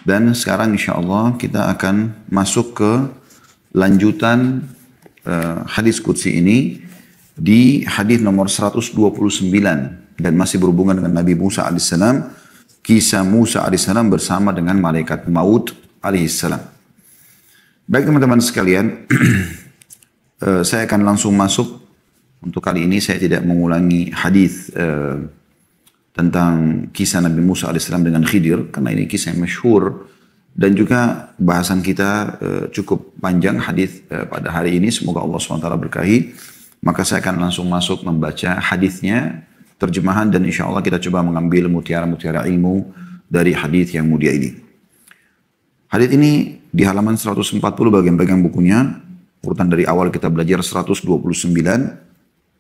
Dan sekarang insya Allah kita akan masuk ke lanjutan hadis qudsi ini di hadis nomor 129 dan masih berhubungan dengan Nabi Musa alaihissalam, kisah Musa alaihissalam bersama dengan malaikat maut alaihissalam. Baik teman-teman sekalian, saya akan langsung masuk. Untuk kali ini saya tidak mengulangi hadis tentang kisah Nabi Musa alaihissalam dengan Khidir, karena ini kisah yang masyhur dan juga bahasan kita cukup panjang hadis pada hari ini. Semoga Allah SWT berkahi. Maka saya akan langsung masuk membaca hadisnya, terjemahan, dan insya Allah kita coba mengambil mutiara-mutiara ilmu dari hadis yang mulia ini. Hadis ini di halaman 140 bagian-bagian bukunya, urutan dari awal kita belajar 129.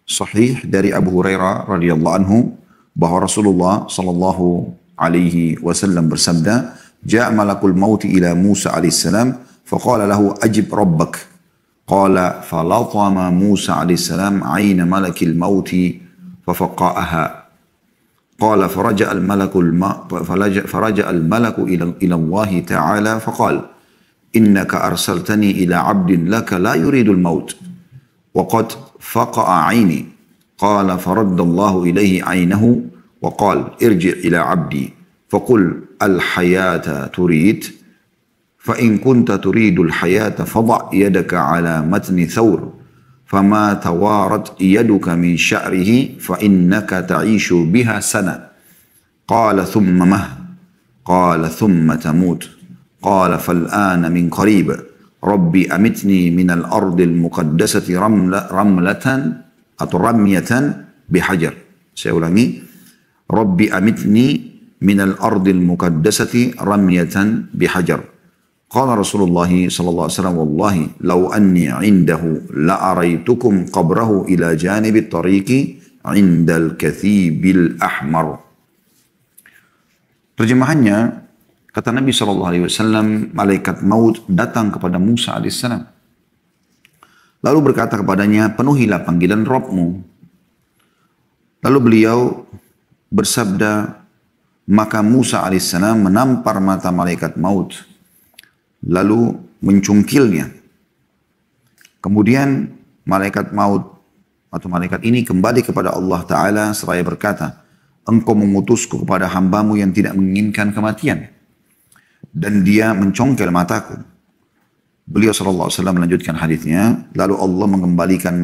Sahih dari Abu Hurairah radhiyallahu anhu bahwa Rasulullah sallallahu alaihi wasallam bersabda, "Ja'a malakul maut ila Musa alaihi salam, faqala lahu ajib rabbak." Qala falatama Musa alaihi salam 'aina malakil maut fafaqa'aha. Qala faraja'a al-malaku ila Allah ta'ala faqala, "Innaka arsaltani ila 'abdin laka la yuridul maut." وقد فقع عيني قال فرد الله إليه عينه وقال ارجع إلى عبدي فقل الحياة تريد فإن كنت تريد الحياة فضع يدك على متن ثور فما توارت يدك من شعره فإنك تعيش بها سنة قال ثم مه قال ثم تموت قال فالآن من قريب Rabbi amitni minal ardil muqaddasati ramlatan atau ramyatan bihajar. Saya ulangi. Rabbi amitni minal ardil muqaddasati ramyatan bihajar. Qala Rasulullah sallallahu alaihi wasallam, wallahi law anni indahu la araitukum qabrahu ila janibi tariqi indal kathibil ahmar. Terjemahannya, kata Nabi SAW, malaikat maut datang kepada Musa AS. Lalu berkata kepadanya, penuhilah panggilan Rabbmu. Lalu beliau bersabda, maka Musa AS menampar mata malaikat maut. Lalu mencungkilnya. Kemudian malaikat maut atau malaikat ini kembali kepada Allah Ta'ala seraya berkata, engkau mengutusku kepada hambamu yang tidak menginginkan kematian. Dan dia mencongkel mataku. Beliau SAW melanjutkan hadisnya. Lalu Allah mengembalikan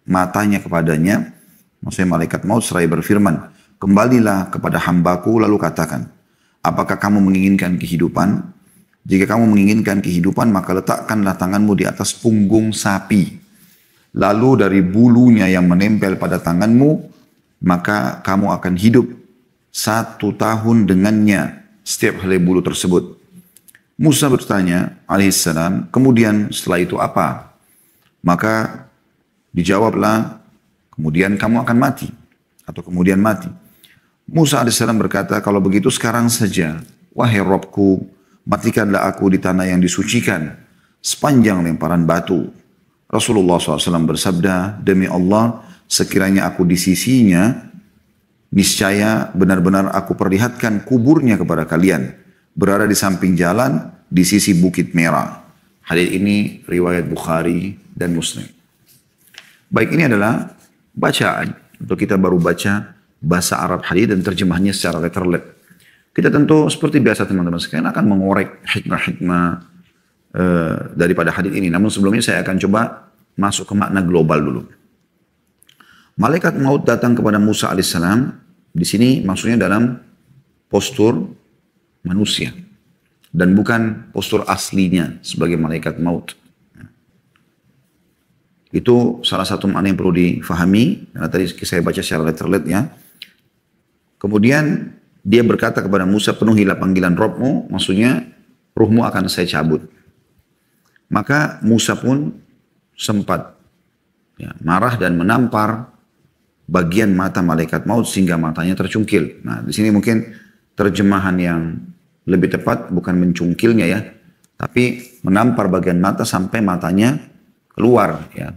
matanya kepadanya. Maksudnya malaikat maut seraya berfirman, kembalilah kepada hambaku lalu katakan, apakah kamu menginginkan kehidupan? Jika kamu menginginkan kehidupan, maka letakkanlah tanganmu di atas punggung sapi. Lalu dari bulunya yang menempel pada tanganmu, maka kamu akan hidup 1 tahun dengannya. Setiap helai bulu tersebut. Musa bertanya alaihissalam, kemudian setelah itu apa? Maka dijawablah, kemudian kamu akan mati. Atau kemudian mati. Musa alaihissalam berkata, kalau begitu sekarang saja, wahai Rabbku, matikanlah aku di tanah yang disucikan, sepanjang lemparan batu. Rasulullah SAW bersabda, demi Allah, sekiranya aku di sisinya, niscaya benar-benar aku perlihatkan kuburnya kepada kalian. Berada di samping jalan, di sisi Bukit Merah. Hadis ini riwayat Bukhari dan Muslim. Baik, ini adalah bacaan. Untuk kita baru baca bahasa Arab hadis dan terjemahnya secara letterlet. Kita tentu seperti biasa teman-teman sekalian akan mengorek hikmah-hikmah daripada hadis ini. Namun sebelumnya saya akan coba masuk ke makna global dulu. Malaikat maut datang kepada Musa alaihissalam. Di sini maksudnya dalam postur manusia dan bukan postur aslinya sebagai malaikat maut. Itu salah satu makna yang perlu difahami karena tadi saya baca secara letterlet ya. Kemudian dia berkata kepada Musa, penuhilah panggilan Rabbmu, maksudnya ruhmu akan saya cabut. Maka Musa pun sempat marah dan menampar bagian mata malaikat maut sehingga matanya tercungkil. Nah, di sini mungkin terjemahan yang lebih tepat bukan mencungkilnya ya, tapi menampar bagian mata sampai matanya keluar ya.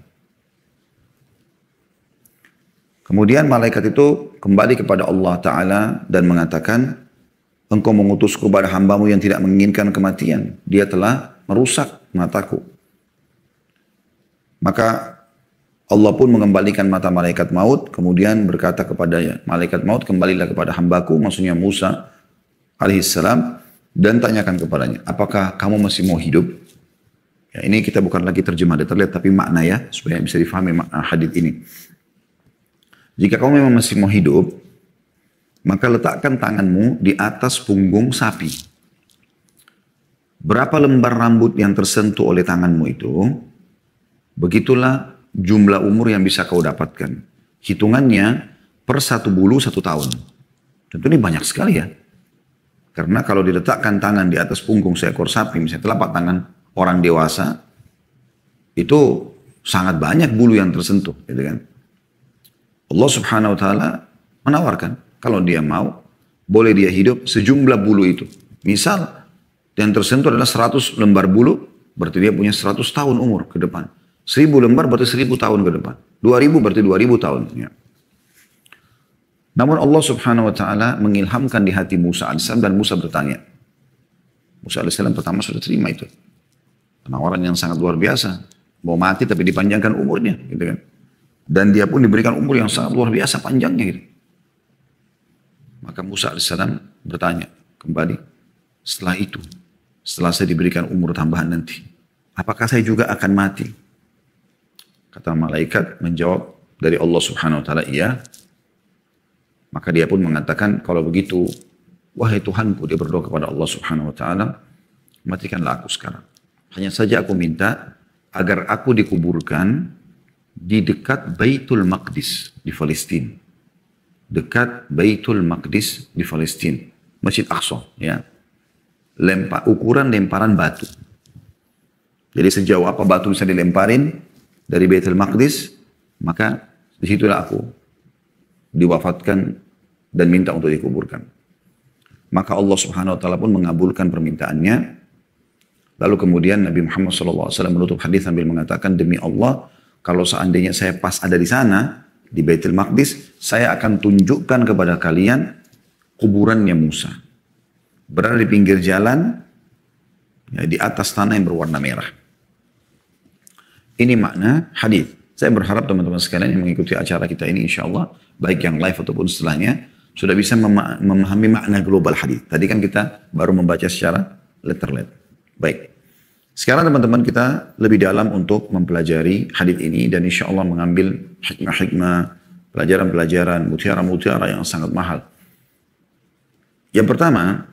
Kemudian malaikat itu kembali kepada Allah Ta'ala dan mengatakan, engkau mengutusku pada hambamu yang tidak menginginkan kematian. Dia telah merusak mataku. Maka Allah pun mengembalikan mata malaikat maut, kemudian berkata kepada malaikat maut, kembalilah kepada hambaku, maksudnya Musa alaihissalam, dan tanyakan kepadanya, apakah kamu masih mau hidup? Ya, ini kita bukan lagi terjemah detail, tapi makna ya, supaya bisa difahami makna hadis ini. Jika kamu memang masih mau hidup, maka letakkan tanganmu di atas punggung sapi. Berapa lembar rambut yang tersentuh oleh tanganmu itu, begitulah jumlah umur yang bisa kau dapatkan. Hitungannya per 1 bulu 1 tahun. Tentu ini banyak sekali ya. Karena kalau diletakkan tangan di atas punggung seekor sapi, misalnya telapak tangan orang dewasa, itu sangat banyak bulu yang tersentuh. Gitu kan? Allah subhanahu wa ta'ala menawarkan, kalau dia mau, boleh dia hidup sejumlah bulu itu. Misal, yang tersentuh adalah 100 lembar bulu, berarti dia punya 100 tahun umur ke depan. 1000 lembar berarti 1000 tahun ke depan. 2000 berarti 2000 tahun. Ya. Namun Allah subhanahu wa ta'ala mengilhamkan di hati Musa AS dan Musa bertanya. Musa AS pertama sudah terima itu. Penawaran yang sangat luar biasa. Mau mati tapi dipanjangkan umurnya. Gitu kan. Dan dia pun diberikan umur yang sangat luar biasa panjangnya. Gitu. Maka Musa AS bertanya kembali. Setelah itu, setelah saya diberikan umur tambahan nanti, apakah saya juga akan mati? Kata malaikat menjawab dari Allah subhanahu wa ta'ala, iya. Maka dia pun mengatakan, kalau begitu, wahai Tuhanku, dia berdoa kepada Allah subhanahu wa ta'ala, matikanlah aku sekarang. Hanya saja aku minta, agar aku dikuburkan di dekat Baitul Maqdis di Palestina. Dekat Baitul Maqdis di Palestina. Masjid Aqsa. Ya. Ukuran lemparan batu. Jadi sejauh apa batu bisa dilemparin, dari Baitul Maqdis, maka disitulah aku diwafatkan dan minta untuk dikuburkan. Maka Allah subhanahu wa ta'ala pun mengabulkan permintaannya. Lalu kemudian Nabi Muhammad SAW menutup hadis sambil mengatakan, demi Allah, kalau seandainya saya pas ada di sana, di Baitul Maqdis, saya akan tunjukkan kepada kalian kuburannya Musa. Berada di pinggir jalan, ya, di atas tanah yang berwarna merah. Ini makna hadis. Saya berharap teman-teman sekalian yang mengikuti acara kita ini insya Allah, baik yang live ataupun setelahnya, sudah bisa memahami makna global hadis. Tadi kan kita baru membaca secara letter-letter. Baik. Sekarang teman-teman kita lebih dalam untuk mempelajari hadis ini dan insya Allah mengambil hikmah-hikmah, pelajaran-pelajaran, mutiara-mutiara yang sangat mahal. Yang pertama,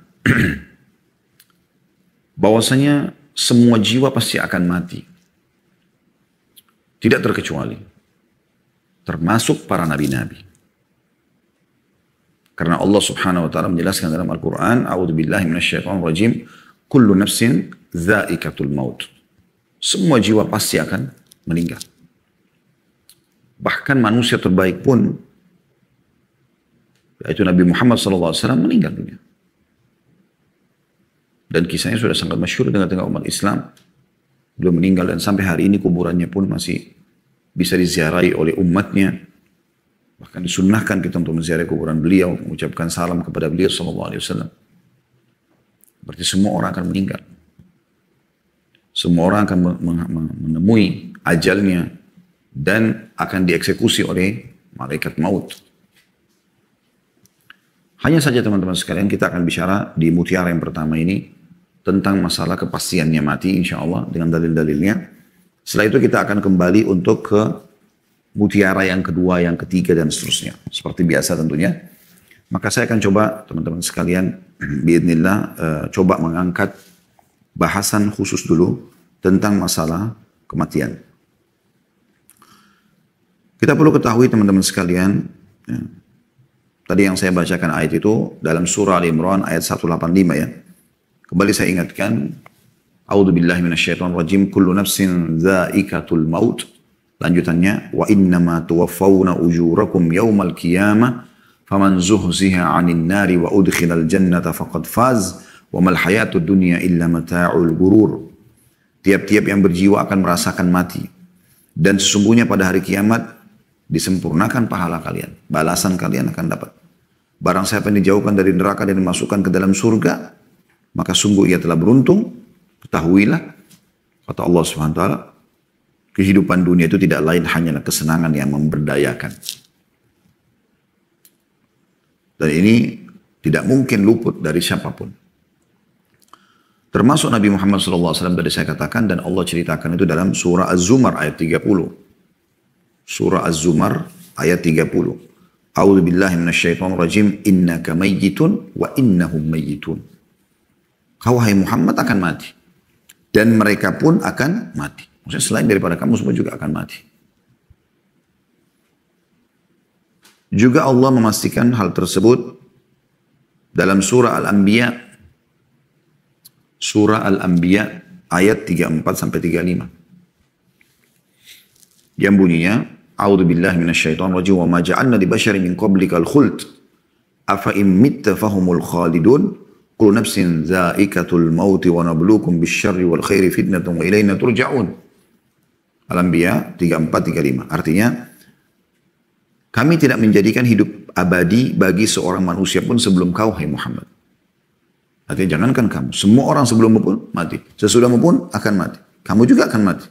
bahwasanya semua jiwa pasti akan mati. Tidak terkecuali. Termasuk para nabi-nabi. Karena Allah subhanahu wa ta'ala menjelaskan dalam Al-Quran, A'udzubillahi minasyaitonir rajim, kullu nafsin dha'iqatul maut. Semua jiwa pasti akan meninggal. Bahkan manusia terbaik pun, yaitu Nabi Muhammad SAW meninggal dunia. Dan kisahnya sudah sangat masyhur dengan tengah umat Islam. Beliau meninggal dan sampai hari ini kuburannya pun masih bisa diziarahi oleh umatnya. Bahkan disunnahkan kita untuk menziarahi kuburan beliau, mengucapkan salam kepada beliau SAW. Berarti semua orang akan meninggal. Semua orang akan menemui ajalnya dan akan dieksekusi oleh malaikat maut. Hanya saja teman-teman sekalian kita akan bicara di mutiara yang pertama ini tentang masalah kepastiannya mati insya Allah dengan dalil-dalilnya. Setelah itu kita akan kembali untuk ke mutiara yang kedua, yang ketiga dan seterusnya. Seperti biasa tentunya. Maka saya akan coba teman-teman sekalian biidznillah coba mengangkat bahasan khusus dulu tentang masalah kematian. Kita perlu ketahui teman-teman sekalian, ya, tadi yang saya bacakan ayat itu dalam surah Al-Imran ayat 185 ya. Kembali saya ingatkan, A'udzubillahi minasyaitonir rajim, kullu nafsin dha'iqatul maut. Lanjutannya, wa innama tuwaffawna ujurakum yaumal qiyamah faman zuhziha 'anil nari wa udkhilal jannata faqad faz wa mal hayatud dunya illa mata'ul ghurur. Tiap-tiap yang berjiwa akan merasakan mati dan sesungguhnya pada hari kiamat disempurnakan pahala kalian, balasan kalian akan dapat. Barang siapa yang dijauhkan dari neraka dan dimasukkan ke dalam surga, maka sungguh ia telah beruntung. Ketahuilah, kata Allah Subhanahu wa taala, kehidupan dunia itu tidak lain hanyalah kesenangan yang memberdayakan. Dan ini tidak mungkin luput dari siapapun. Termasuk Nabi Muhammad SAW tadi saya katakan, dan Allah ceritakan itu dalam surah Az-Zumar ayat 30. Surah Az-Zumar ayat 30. A'udzu billahi minasyaitonir rajim, innaka mayyitun wa innahum mayyitun. Kau hai Muhammad akan mati dan mereka pun akan mati. Maksudnya selain daripada kamu semua juga akan mati. Juga Allah memastikan hal tersebut dalam surah Al-Anbiya, surah Al-Anbiya ayat 34 sampai 35. Yang bunyinya, A'udzu billahi minasyaitonir rajim, wa ma ja'alna li basyarin min qablikal khuld afa in mitta fahumul khalidun kullu nafsin dha'iqatul maut wa nabluukum bisyarri wal khairi fitnatun wa ilaina turja'un. Al-Anbiya 34-35. Artinya, kami tidak menjadikan hidup abadi bagi seorang manusia pun sebelum kau, hai Muhammad. Artinya jangankan kamu, semua orang sebelummu pun mati. Sesudahmu pun akan mati. Kamu juga akan mati.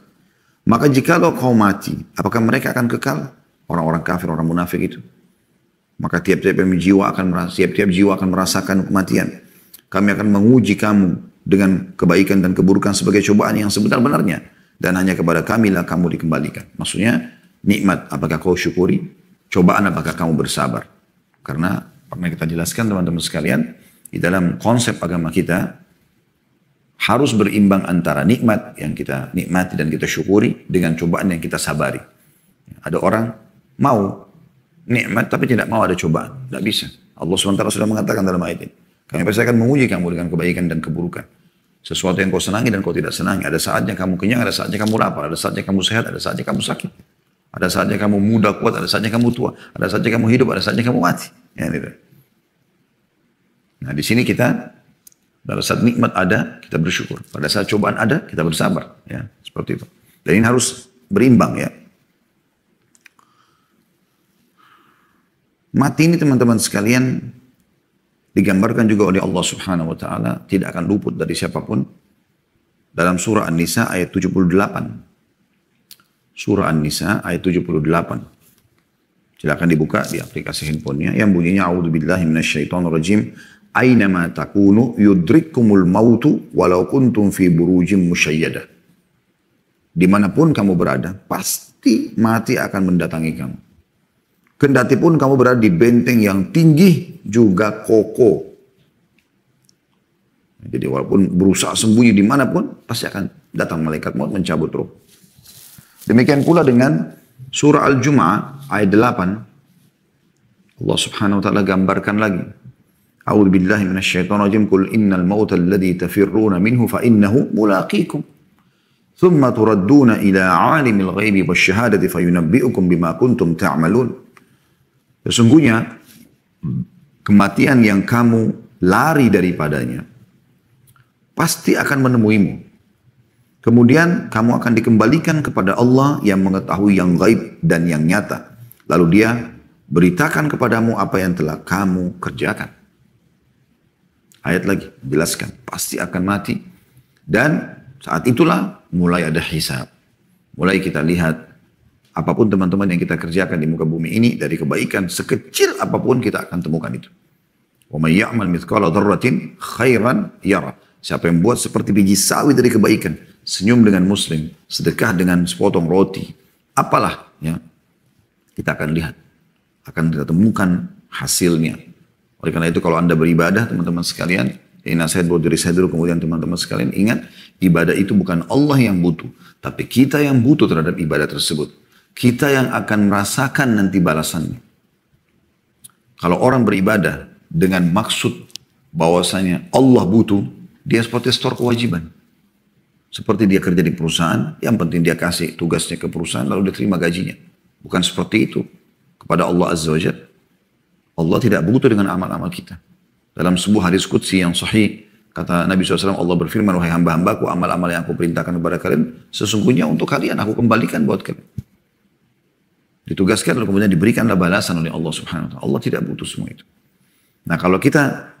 Maka jikalau kau mati, apakah mereka akan kekal? Orang-orang kafir, orang munafik itu. Maka tiap-tiap jiwa akan merasakan kematian. Kami akan menguji kamu dengan kebaikan dan keburukan sebagai cobaan yang sebenar-benarnya. Dan hanya kepada kamilah kamu dikembalikan. Maksudnya, nikmat apakah kau syukuri? Cobaan apakah kamu bersabar? Karena pernah kita jelaskan teman-teman sekalian, di dalam konsep agama kita, harus berimbang antara nikmat yang kita nikmati dan kita syukuri dengan cobaan yang kita sabari. Ada orang mau nikmat tapi tidak mau ada cobaan. Tidak bisa. Allah SWT sudah mengatakan dalam ayat ini, kami pasti akan menguji kamu dengan kebaikan dan keburukan. Sesuatu yang kau senangi dan kau tidak senangi. Ada saatnya kamu kenyang, ada saatnya kamu lapar, ada saatnya kamu sehat, ada saatnya kamu sakit. Ada saatnya kamu muda kuat, ada saatnya kamu tua. Ada saatnya kamu hidup, ada saatnya kamu mati. Ya, gitu. Nah di sini kita, pada saat nikmat ada, kita bersyukur. Pada saat cobaan ada, kita bersabar. Ya, seperti itu. Dan ini harus berimbang ya. Mati ini teman-teman sekalian, digambarkan juga oleh Allah Subhanahu wa taala, tidak akan luput dari siapapun. Dalam surah An-Nisa ayat 78. Surah An-Nisa ayat 78. Silakan dibuka di aplikasi handphonenya yang bunyinya a'udzubillahi minasyaitonirrajim. Aynama takunu yudrikkumul mautu walau kuntum fi burujim musyayyadah. Dimanapun kamu berada, pasti mati akan mendatangi kamu. Kendati pun kamu berada di benteng yang tinggi juga kokoh. Jadi walaupun berusaha sembunyi dimanapun, pasti akan datang malaikat maut mencabut roh. Demikian pula dengan surah Al-Jumu'ah ayat 8. Allah Subhanahu wa taala gambarkan lagi. A'udzu billahi minasyaitonir rajim. Qul innal mauta alladzi tafirruna minhu fa innahu mulaqikum. Thumma turadduna ila 'alimil ghaibi wasyahadati fayunabbi'ukum bima kuntum ta'malun. Sesungguhnya kematian yang kamu lari daripadanya pasti akan menemuimu. Kemudian kamu akan dikembalikan kepada Allah yang mengetahui yang gaib dan yang nyata. Lalu dia beritakan kepadamu apa yang telah kamu kerjakan. Ayat lagi jelaskan, pasti akan mati. Dan saat itulah mulai ada hisab. Mulai kita lihat apapun teman-teman yang kita kerjakan di muka bumi ini, dari kebaikan sekecil apapun kita akan temukan itu. Wa may ya'mal mithqala dzarratin khairan yara. Siapa yang buat seperti biji sawi dari kebaikan, senyum dengan muslim, sedekah dengan sepotong roti, apalah ya, kita akan lihat, akan kita temukan hasilnya. Oleh karena itu kalau anda beribadah teman-teman sekalian, ini nasihat buat diri saya dulu, kemudian teman-teman sekalian ingat, ibadah itu bukan Allah yang butuh, tapi kita yang butuh terhadap ibadah tersebut. Kita yang akan merasakan nanti balasannya. Kalau orang beribadah dengan maksud bahwasanya Allah butuh, dia seperti store kewajiban. Seperti dia kerja di perusahaan, yang penting dia kasih tugasnya ke perusahaan lalu dia terima gajinya. Bukan seperti itu kepada Allah Azza wa Jalla. Allah tidak butuh dengan amal-amal kita. Dalam sebuah hadis qudsi yang sahih, kata Nabi SAW, Allah berfirman, wahai hamba-hambaku, amal-amal yang aku perintahkan kepada kalian, sesungguhnya untuk kalian aku kembalikan buat kalian. Ditugaskan lalu kemudian diberikanlah balasan oleh Allah Subhanahu wa taala. Allah tidak butuh semua itu. Nah kalau kita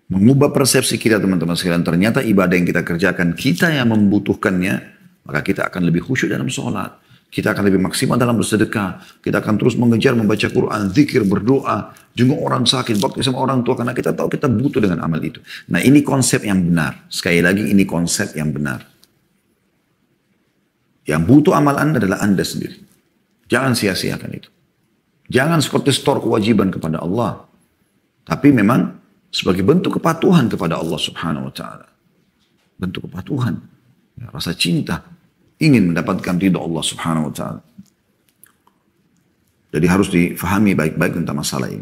mengubah persepsi kita teman-teman sekalian, ternyata ibadah yang kita kerjakan, kita yang membutuhkannya, maka kita akan lebih khusyuk dalam sholat. Kita akan lebih maksimal dalam bersedekah. Kita akan terus mengejar membaca Quran, zikir, berdoa, jenguk orang sakit, bakti sama orang tua. Karena kita tahu kita butuh dengan amal itu. Nah ini konsep yang benar. Sekali lagi ini konsep yang benar. Yang butuh amal Anda adalah Anda sendiri. Jangan sia-siakan itu. Jangan seperti store kewajiban kepada Allah. Tapi memang sebagai bentuk kepatuhan kepada Allah subhanahu wa ta'ala. Bentuk kepatuhan. Ya, rasa cinta. Ingin mendapatkan ridha Allah subhanahu wa ta'ala. Jadi harus difahami baik-baik tentang masalah ini.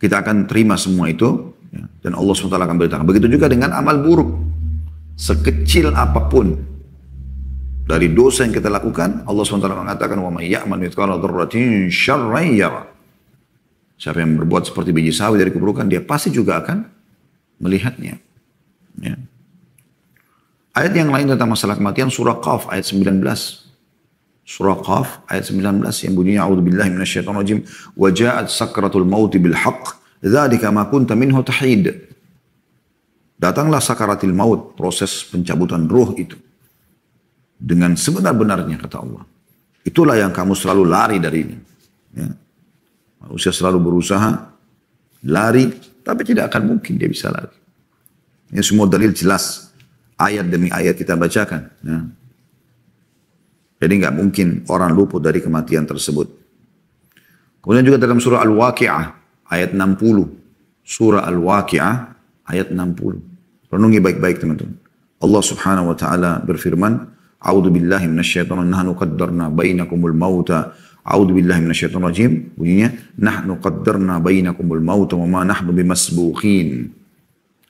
Kita akan terima semua itu. Ya, dan Allah SWT akan beritahu. Begitu juga dengan amal buruk. Sekecil apapun. Dari dosa yang kita lakukan. Allah SWT mengatakan. وَمَنْ يَعْمَلْ مِثْقَالَ ذَرَّةٍ شَرًّا يَرَهُ. Siapa yang berbuat seperti biji sawi dari keburukan. Dia pasti juga akan melihatnya. Ya. Ayat yang lain tentang masalah kematian surah Qaf ayat 19. Surah Qaf ayat 19 yang bunyinya a'udzubillahi minasyaitonirrajim wa ja'at sakratul maut bil haqq dzalika ma kunta minhu tahid. Datanglah sakaratil maut, proses pencabutan ruh itu dengan sebenar-benarnya kata Allah. Itulah yang kamu selalu lari dari ini. Ya. Manusia selalu berusaha lari tapi tidak akan mungkin dia bisa lari. Ini semua dalil jelas. Ayat demi ayat kita bacakan. Ya. Jadi nggak mungkin orang luput dari kematian tersebut. Kemudian juga dalam surah Al-Waqi'ah ayat 60. Surah Al-Waqi'ah ayat 60. Renungi baik-baik teman-teman. Allah subhanahu wa ta'ala berfirman. A'udhu billahi minasyaitonir nahnu qaddarna bainakumul mauta. A'udhu billahi minasyaitonir rajim. Bunyinya. Nahnu qaddarna bainakumul mauta wa ma nahnu bimasbuqin.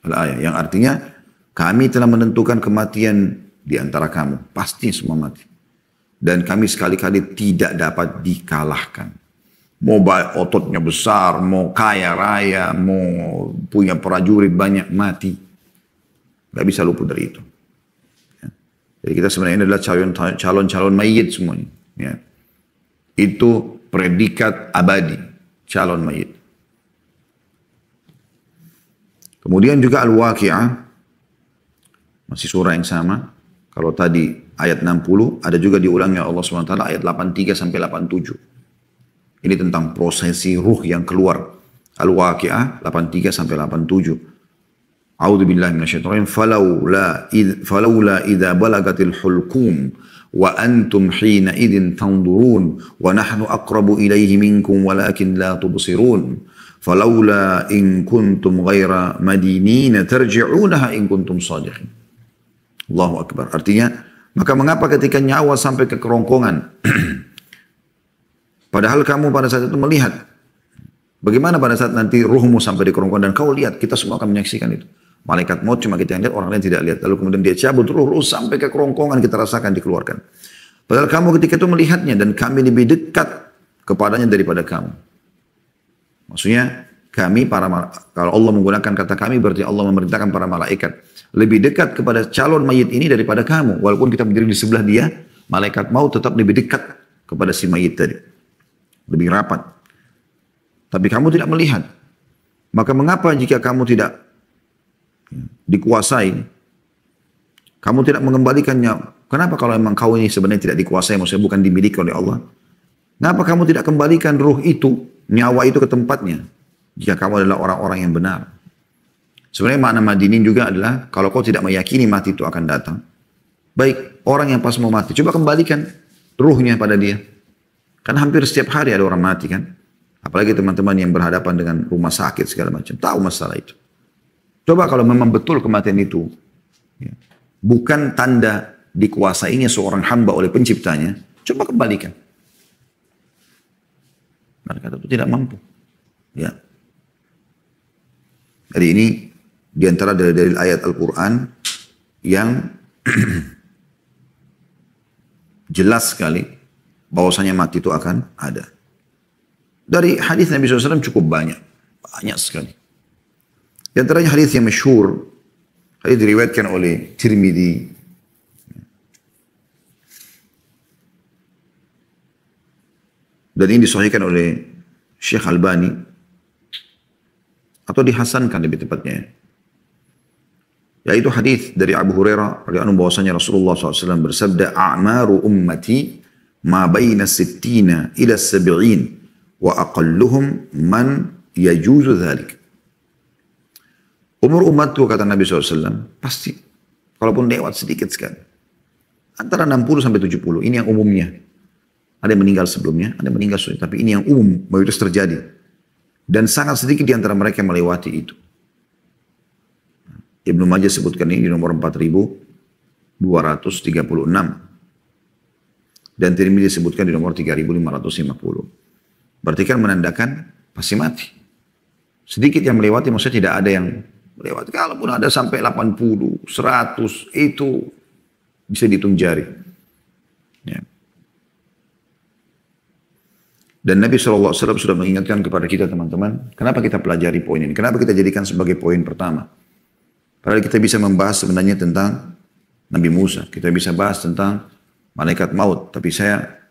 Al-ayah. Yang artinya. Kami telah menentukan kematian di antara kamu. Pasti semua mati. Dan kami sekali-kali tidak dapat dikalahkan. Mau ototnya besar, mau kaya raya, mau punya prajurit banyak, mati. Gak bisa luput dari itu. Ya. Jadi kita sebenarnya adalah calon-calon mayit semuanya. Ya. Itu predikat abadi. Calon mayit. Kemudian juga Al-Waqi'ah. Masih surah yang sama. Kalau tadi ayat 60, ada juga diulangnya Allah SWT ayat 83 sampai 87. Ini tentang prosesi ruh yang keluar. Al-Waqi'ah 83 sampai 87. A'udzu billahi minasyaitonir rajim. Falaula idza balagatil hulqum wa antum hina idzin tanzurun wa nahnu aqrabu ilaihi minkum walakin la tubsirun. Falaula in kuntum ghaira madinina tarji'unaha in kuntum shadiqin. Allahu Akbar. Artinya, maka mengapa ketika nyawa sampai ke kerongkongan? Padahal kamu pada saat itu melihat. Bagaimana pada saat nanti ruhmu sampai di kerongkongan dan kau lihat, kita semua akan menyaksikan itu. Malaikat maut cuma kita yang lihat, orang lain tidak lihat. Lalu kemudian dia cabut ruh sampai ke kerongkongan, kita rasakan dikeluarkan. Padahal kamu ketika itu melihatnya dan kami lebih dekat kepadanya daripada kamu. Maksudnya, kami kalau Allah menggunakan kata kami berarti Allah memerintahkan para malaikat lebih dekat kepada calon mayit ini daripada kamu. Walaupun kita berdiri di sebelah dia, malaikat maut tetap lebih dekat kepada si mayit tadi. Lebih rapat. Tapi kamu tidak melihat. Maka mengapa jika kamu tidak dikuasai, kamu tidak mengembalikannya? Kenapa kalau memang kau ini sebenarnya tidak dikuasai, maksudnya bukan dimiliki oleh Allah? Kenapa kamu tidak kembalikan ruh itu, nyawa itu ke tempatnya? Jika kamu adalah orang-orang yang benar. Sebenarnya makna madinin juga adalah kalau kau tidak meyakini mati itu akan datang. Baik, orang yang pas mau mati, coba kembalikan ruhnya pada dia. Karena hampir setiap hari ada orang mati kan. Apalagi teman-teman yang berhadapan dengan rumah sakit segala macam. Tahu masalah itu. Coba kalau memang betul kematian itu. Ya, bukan tanda dikuasainya seorang hamba oleh penciptanya. Coba kembalikan. Mereka itu tidak mampu. Ya. Jadi ini di antara dalil ayat Al-Quran yang jelas sekali bahwasanya mati itu akan ada. Dari hadis Nabi SAW cukup banyak. Banyak sekali. Di antaranya hadis yang masyhur, hadis diriwayatkan oleh Tirmidzi. Dan ini disahihkan oleh Syekh Albani. atau dihasankan lebih tepatnya. Yaitu hadis dari Abu Hurairah radhiyallahu anhu bahwasanya Rasulullah SAW bersabda, "A'maru ummati ma baina sittina ila sab'in wa aqalluhum man yajuzu dhalik." Umur umatku, kata Nabi SAW, pasti kalaupun lewat sedikit sekali, antara 60 sampai 70, ini yang umumnya. Ada yang meninggal sebelumnya, ada yang meninggal sebelumnya, tapi ini yang umum, mayoritas terjadi. Dan sangat sedikit di antara mereka yang melewati itu. Ibnu Majah sebutkan ini di nomor 4236. Dan Tirmidzi sebutkan di nomor 3550. Berarti kan menandakan pasti mati. Sedikit yang melewati, maksudnya tidak ada yang melewati. Kalaupun ada sampai 80, 100, itu bisa dihitung jari. Ya. Dan Nabi SAW sudah mengingatkan kepada kita teman-teman, kenapa kita pelajari poin ini? Kenapa kita jadikan sebagai poin pertama? Padahal kita bisa membahas sebenarnya tentang Nabi Musa. Kita bisa bahas tentang malaikat maut. Tapi saya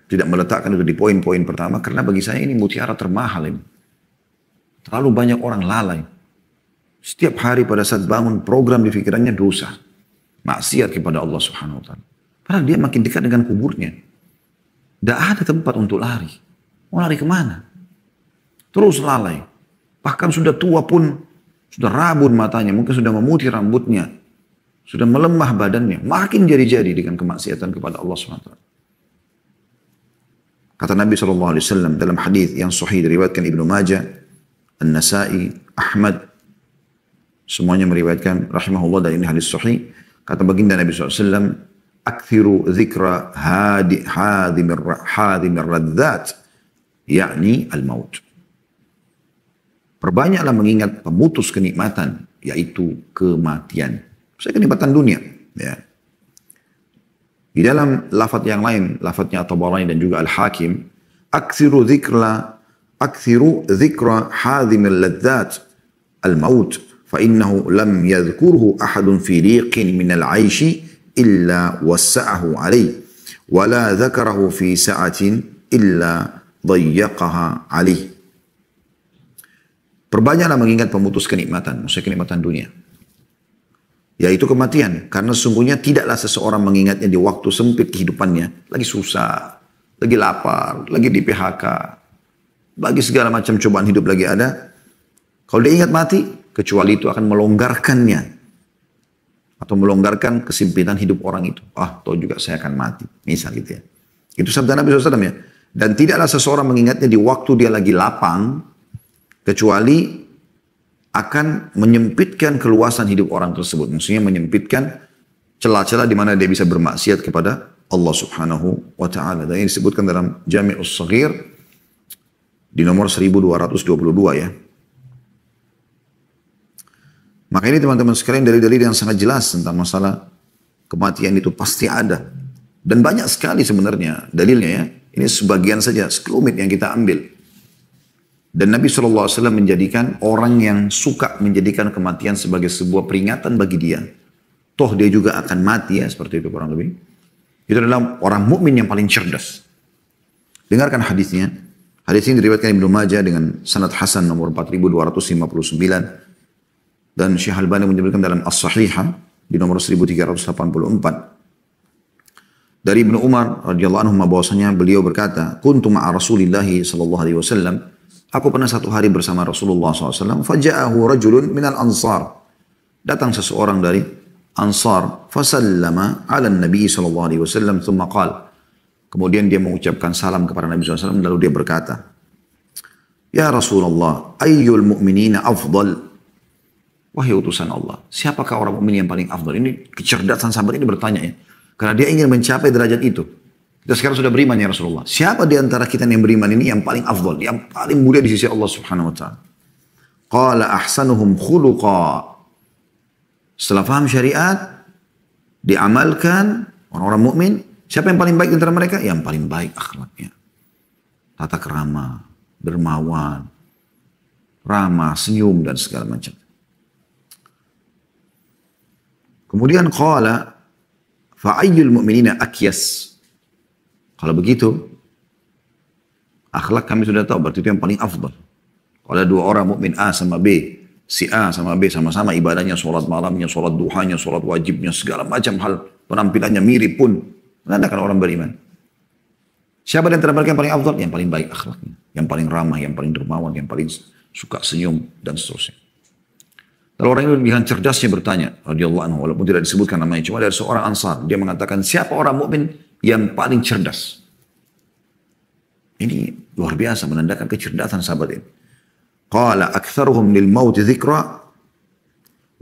tidak meletakkan itu di poin-poin pertama. Karena bagi saya ini mutiara termahal ini. Terlalu banyak orang lalai. Setiap hari pada saat bangun program di pikirannya dosa. Maksiat kepada Allah Subhanahu Wa Taala. Padahal dia makin dekat dengan kuburnya. Tidak ada tempat untuk lari. Mau lari kemana? Terus lalai. Bahkan sudah tua pun, sudah rabun matanya, mungkin sudah memutih rambutnya, sudah melemah badannya, makin jadi-jadi dengan kemaksiatan kepada Allah SWT. Kata Nabi SAW dalam hadis yang sahih diriwayatkan Ibnu Majah, An-Nasai, Ahmad, semuanya meriwayatkan rahimahullah, dan ini hadis sahih. Kata baginda Nabi SAW, "Akthiru dzikra hadimir radzat, yakni al-maut." Perbanyaklah mengingat pemutus kenikmatan, yaitu kematian. Saya kenikmatan dunia. Ya. Di dalam lafaz yang lain, lafaznya At-Tabarani dan juga Al-Hakim, "Akthiru dzikra hadhimil ladzat al-maut, fa innahu lam yadhkurhu ahadun fi liqin min al-'aishi illa wassa'ahu 'alayhi, wa la dzakarahu fi sa'atin illa dayyaqaha 'alayhi." Perbanyaklah mengingat pemutus kenikmatan, maksudnya kenikmatan dunia, yaitu kematian. Karena sesungguhnya tidaklah seseorang mengingatnya di waktu sempit kehidupannya, lagi susah, lagi lapar, lagi di PHK, lagi segala macam cobaan hidup lagi ada. Kalau dia ingat mati, kecuali itu akan melonggarkannya, atau melonggarkan kesempitan hidup orang itu. Tahu juga saya akan mati, misal gitu ya. Itu sabda Nabi SAW ya. Dan tidaklah seseorang mengingatnya di waktu dia lagi lapang, kecuali akan menyempitkan keluasan hidup orang tersebut. Maksudnya menyempitkan celah-celah di mana dia bisa bermaksiat kepada Allah Subhanahu wa Ta'ala. Dan ini disebutkan dalam Jami'us Shaghir di nomor 1222 ya. Maka ini teman-teman sekalian dalil-dalil yang sangat jelas tentang masalah kematian itu pasti ada. Dan banyak sekali sebenarnya dalilnya ya. Ini sebagian saja, sekelumit yang kita ambil. Dan Nabi SAW menjadikan orang yang suka menjadikan kematian sebagai sebuah peringatan bagi dia. Toh dia juga akan mati ya, seperti itu kurang lebih. Itu adalah orang mukmin yang paling cerdas. Dengarkan hadisnya. Hadis ini diriwayatkan Ibnu Majah dengan sanad hasan nomor 4259. Dan Syekh Albani menyebutkan dalam As-Sahihah di nomor 1384. Dari Ibnu Umar radhiyallahu anhu bahwasanya beliau berkata, "Kuntu ma'a Rasulillah sallallahu alaihi wasallam." Aku pernah satu hari bersama Rasulullah SAW. Faja'ahu rajulun minal ansar. Datang seseorang dari ansar. Fasallama ala Nabi SAW. Thumma qal. Kemudian dia mengucapkan salam kepada Nabi SAW. Lalu dia berkata, "Ya Rasulullah, ayyul mu'minina afdal." Wahai utusan Allah, siapakah orang mukmin yang paling afdal? Ini kecerdasan sahabat ini bertanya ya. Karena dia ingin mencapai derajat itu. Kita sekarang sudah beriman ya Rasulullah. Siapa di antara kita yang beriman ini yang paling afdal, yang paling mulia di sisi Allah Subhanahu wa Ta'ala? Qala ahsanuhum khuluqa. Setelah paham syariat, diamalkan orang-orang mukmin, siapa yang paling baik di antara mereka? Yang paling baik akhlaknya. Tata kerama, dermawan, ramah, senyum dan segala macam. Kemudian qala fa ayyul mu'minina akyas. Kalau begitu, akhlak kami sudah tahu, berarti itu yang paling afdal. Kalau ada dua orang mukmin A sama B, si A sama B sama-sama ibadahnya, sholat malamnya, sholat duhanya, sholat wajibnya, segala macam hal penampilannya mirip pun, menandakan orang beriman. Siapa di antara mereka yang paling afdal? Yang paling baik akhlaknya, yang paling ramah, yang paling dermawan, yang paling suka senyum dan seterusnya. Lalu orang ini dengan cerdasnya bertanya, radhiyallahu anhu, walaupun tidak disebutkan namanya, cuma dari seorang Ansar, dia mengatakan, siapa orang mukmin yang paling cerdas? Ini luar biasa menandakan kecerdasan sahabat ini. Qala aktsaruhum lil maut dzikra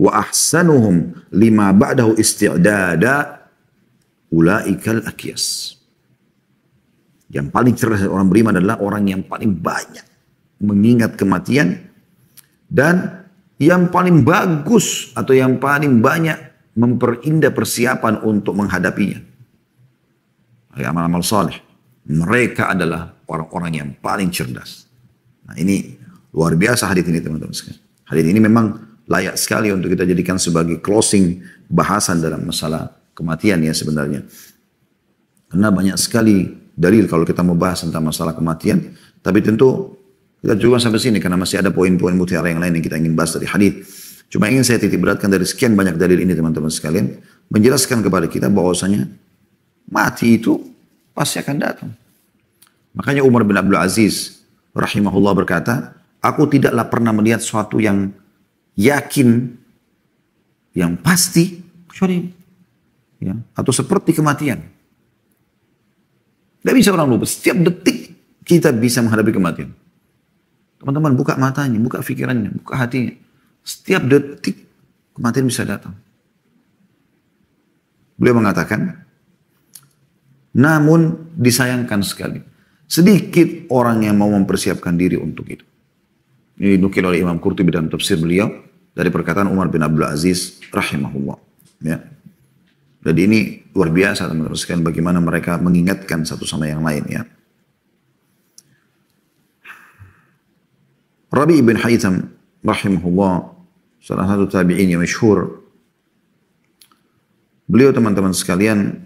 wa ahsanuhum lima ba'dahu isti'dada ulaikal akyas. Yang paling cerdas orang beriman adalah orang yang paling banyak mengingat kematian dan yang paling bagus atau yang paling banyak memperindah persiapan untuk menghadapinya. Amal-amal saleh. Mereka adalah orang-orang yang paling cerdas. Nah, ini luar biasa hadits ini teman-teman sekalian. Hadits ini memang layak sekali untuk kita jadikan sebagai closing bahasan dalam masalah kematian ya sebenarnya. Karena banyak sekali dalil kalau kita mau bahas tentang masalah kematian. Tapi tentu kita juga sampai sini karena masih ada poin-poin mutiara yang lain yang kita ingin bahas dari hadits. Cuma ingin saya titik beratkan dari sekian banyak dalil ini teman-teman sekalian. Menjelaskan kepada kita bahwasanya mati itu pasti akan datang. Makanya Umar bin Abdul Aziz rahimahullah berkata, aku tidaklah pernah melihat sesuatu yang yakin, yang pasti, kecuali ya, atau seperti kematian. Tidak bisa orang lupa. Setiap detik kita bisa menghadapi kematian. Teman-teman buka matanya, buka pikirannya, buka hatinya. Setiap detik kematian bisa datang. Beliau mengatakan, namun disayangkan sekali. Sedikit orang yang mau mempersiapkan diri untuk itu. Ini dinukil oleh Imam Qurtubi dalam tafsir beliau dari perkataan Umar bin Abdul Aziz rahimahullah. Ya. Jadi ini luar biasa teman-teman sekalian bagaimana mereka mengingatkan satu sama yang lain ya. Rabi ibn Haytham rahimahullah, salah satu tabi'in yang masyhur. Beliau teman-teman sekalian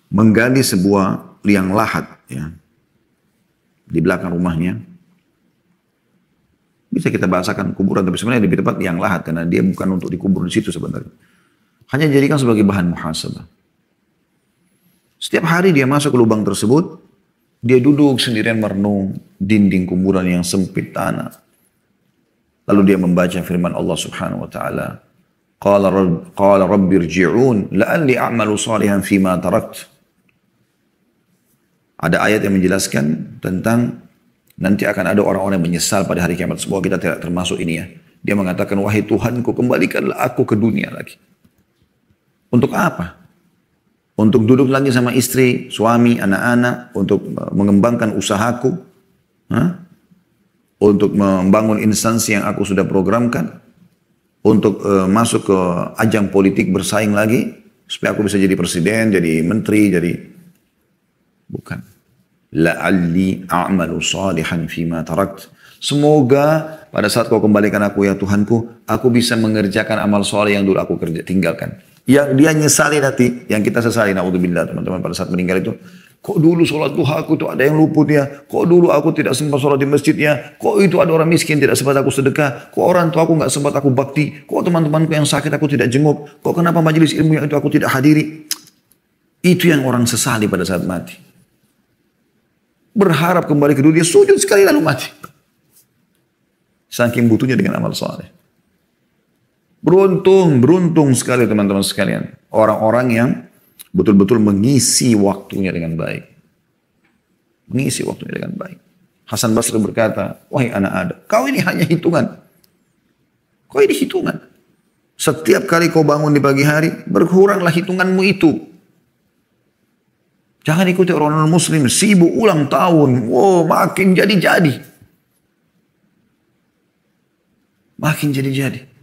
menggali sebuah liang lahat ya di belakang rumahnya. Bisa kita bahasakan kuburan, tapi sebenarnya lebih tepat liang lahat karena dia bukan untuk dikubur di situ sebenarnya. Hanya dijadikan sebagai bahan muhasabah. Setiap hari dia masuk ke lubang tersebut, dia duduk sendirian merenung dinding kuburan yang sempit tanah. Lalu dia membaca firman Allah Subhanahu wa taala, qala rabbi irji'un la'alli a'malu salihan fima tarakt. Ada ayat yang menjelaskan tentang nanti akan ada orang-orang yang menyesal pada hari kiamat. Semoga kita tidak termasuk ini ya. Dia mengatakan, wahai Tuhanku, kembalikanlah aku ke dunia lagi. Untuk apa? Untuk duduk lagi sama istri, suami, anak-anak, untuk mengembangkan usahaku, untuk membangun instansi yang aku sudah programkan, untuk masuk ke ajang politik bersaing lagi, supaya aku bisa jadi presiden, jadi menteri, jadi... Bukan. La'alli a'malu salihan fima tarakt. Semoga pada saat kau kembalikan aku ya Tuhanku, aku bisa mengerjakan amal soleh yang dulu aku tinggalkan. Yang dia nyesali nanti, yang kita sesali, na'udzubillah teman-teman pada saat meninggal itu. Kok dulu sholat duha aku tuh ada yang luput ya? Kok dulu aku tidak sempat sholat di masjid ya? Kok itu ada orang miskin tidak sempat aku sedekah? Kok orang tua aku nggak sempat aku bakti? Kok teman-temanku yang sakit aku tidak jenguk? Kok kenapa majelis ilmu yang itu aku tidak hadiri? Itu yang orang sesali pada saat mati. Berharap kembali ke dunia, sujud sekali lalu mati. Saking butuhnya dengan amal soleh. Beruntung sekali teman-teman sekalian. Orang-orang yang betul-betul mengisi waktunya dengan baik. Mengisi waktunya dengan baik. Hasan Basri berkata, wahai anak Adam, kau ini hanya hitungan. Kau ini hitungan. Setiap kali kau bangun di pagi hari, berkuranglah hitunganmu itu. Jangan ikuti orang muslim sibuk ulang tahun. Wow, makin jadi-jadi. Makin jadi-jadi.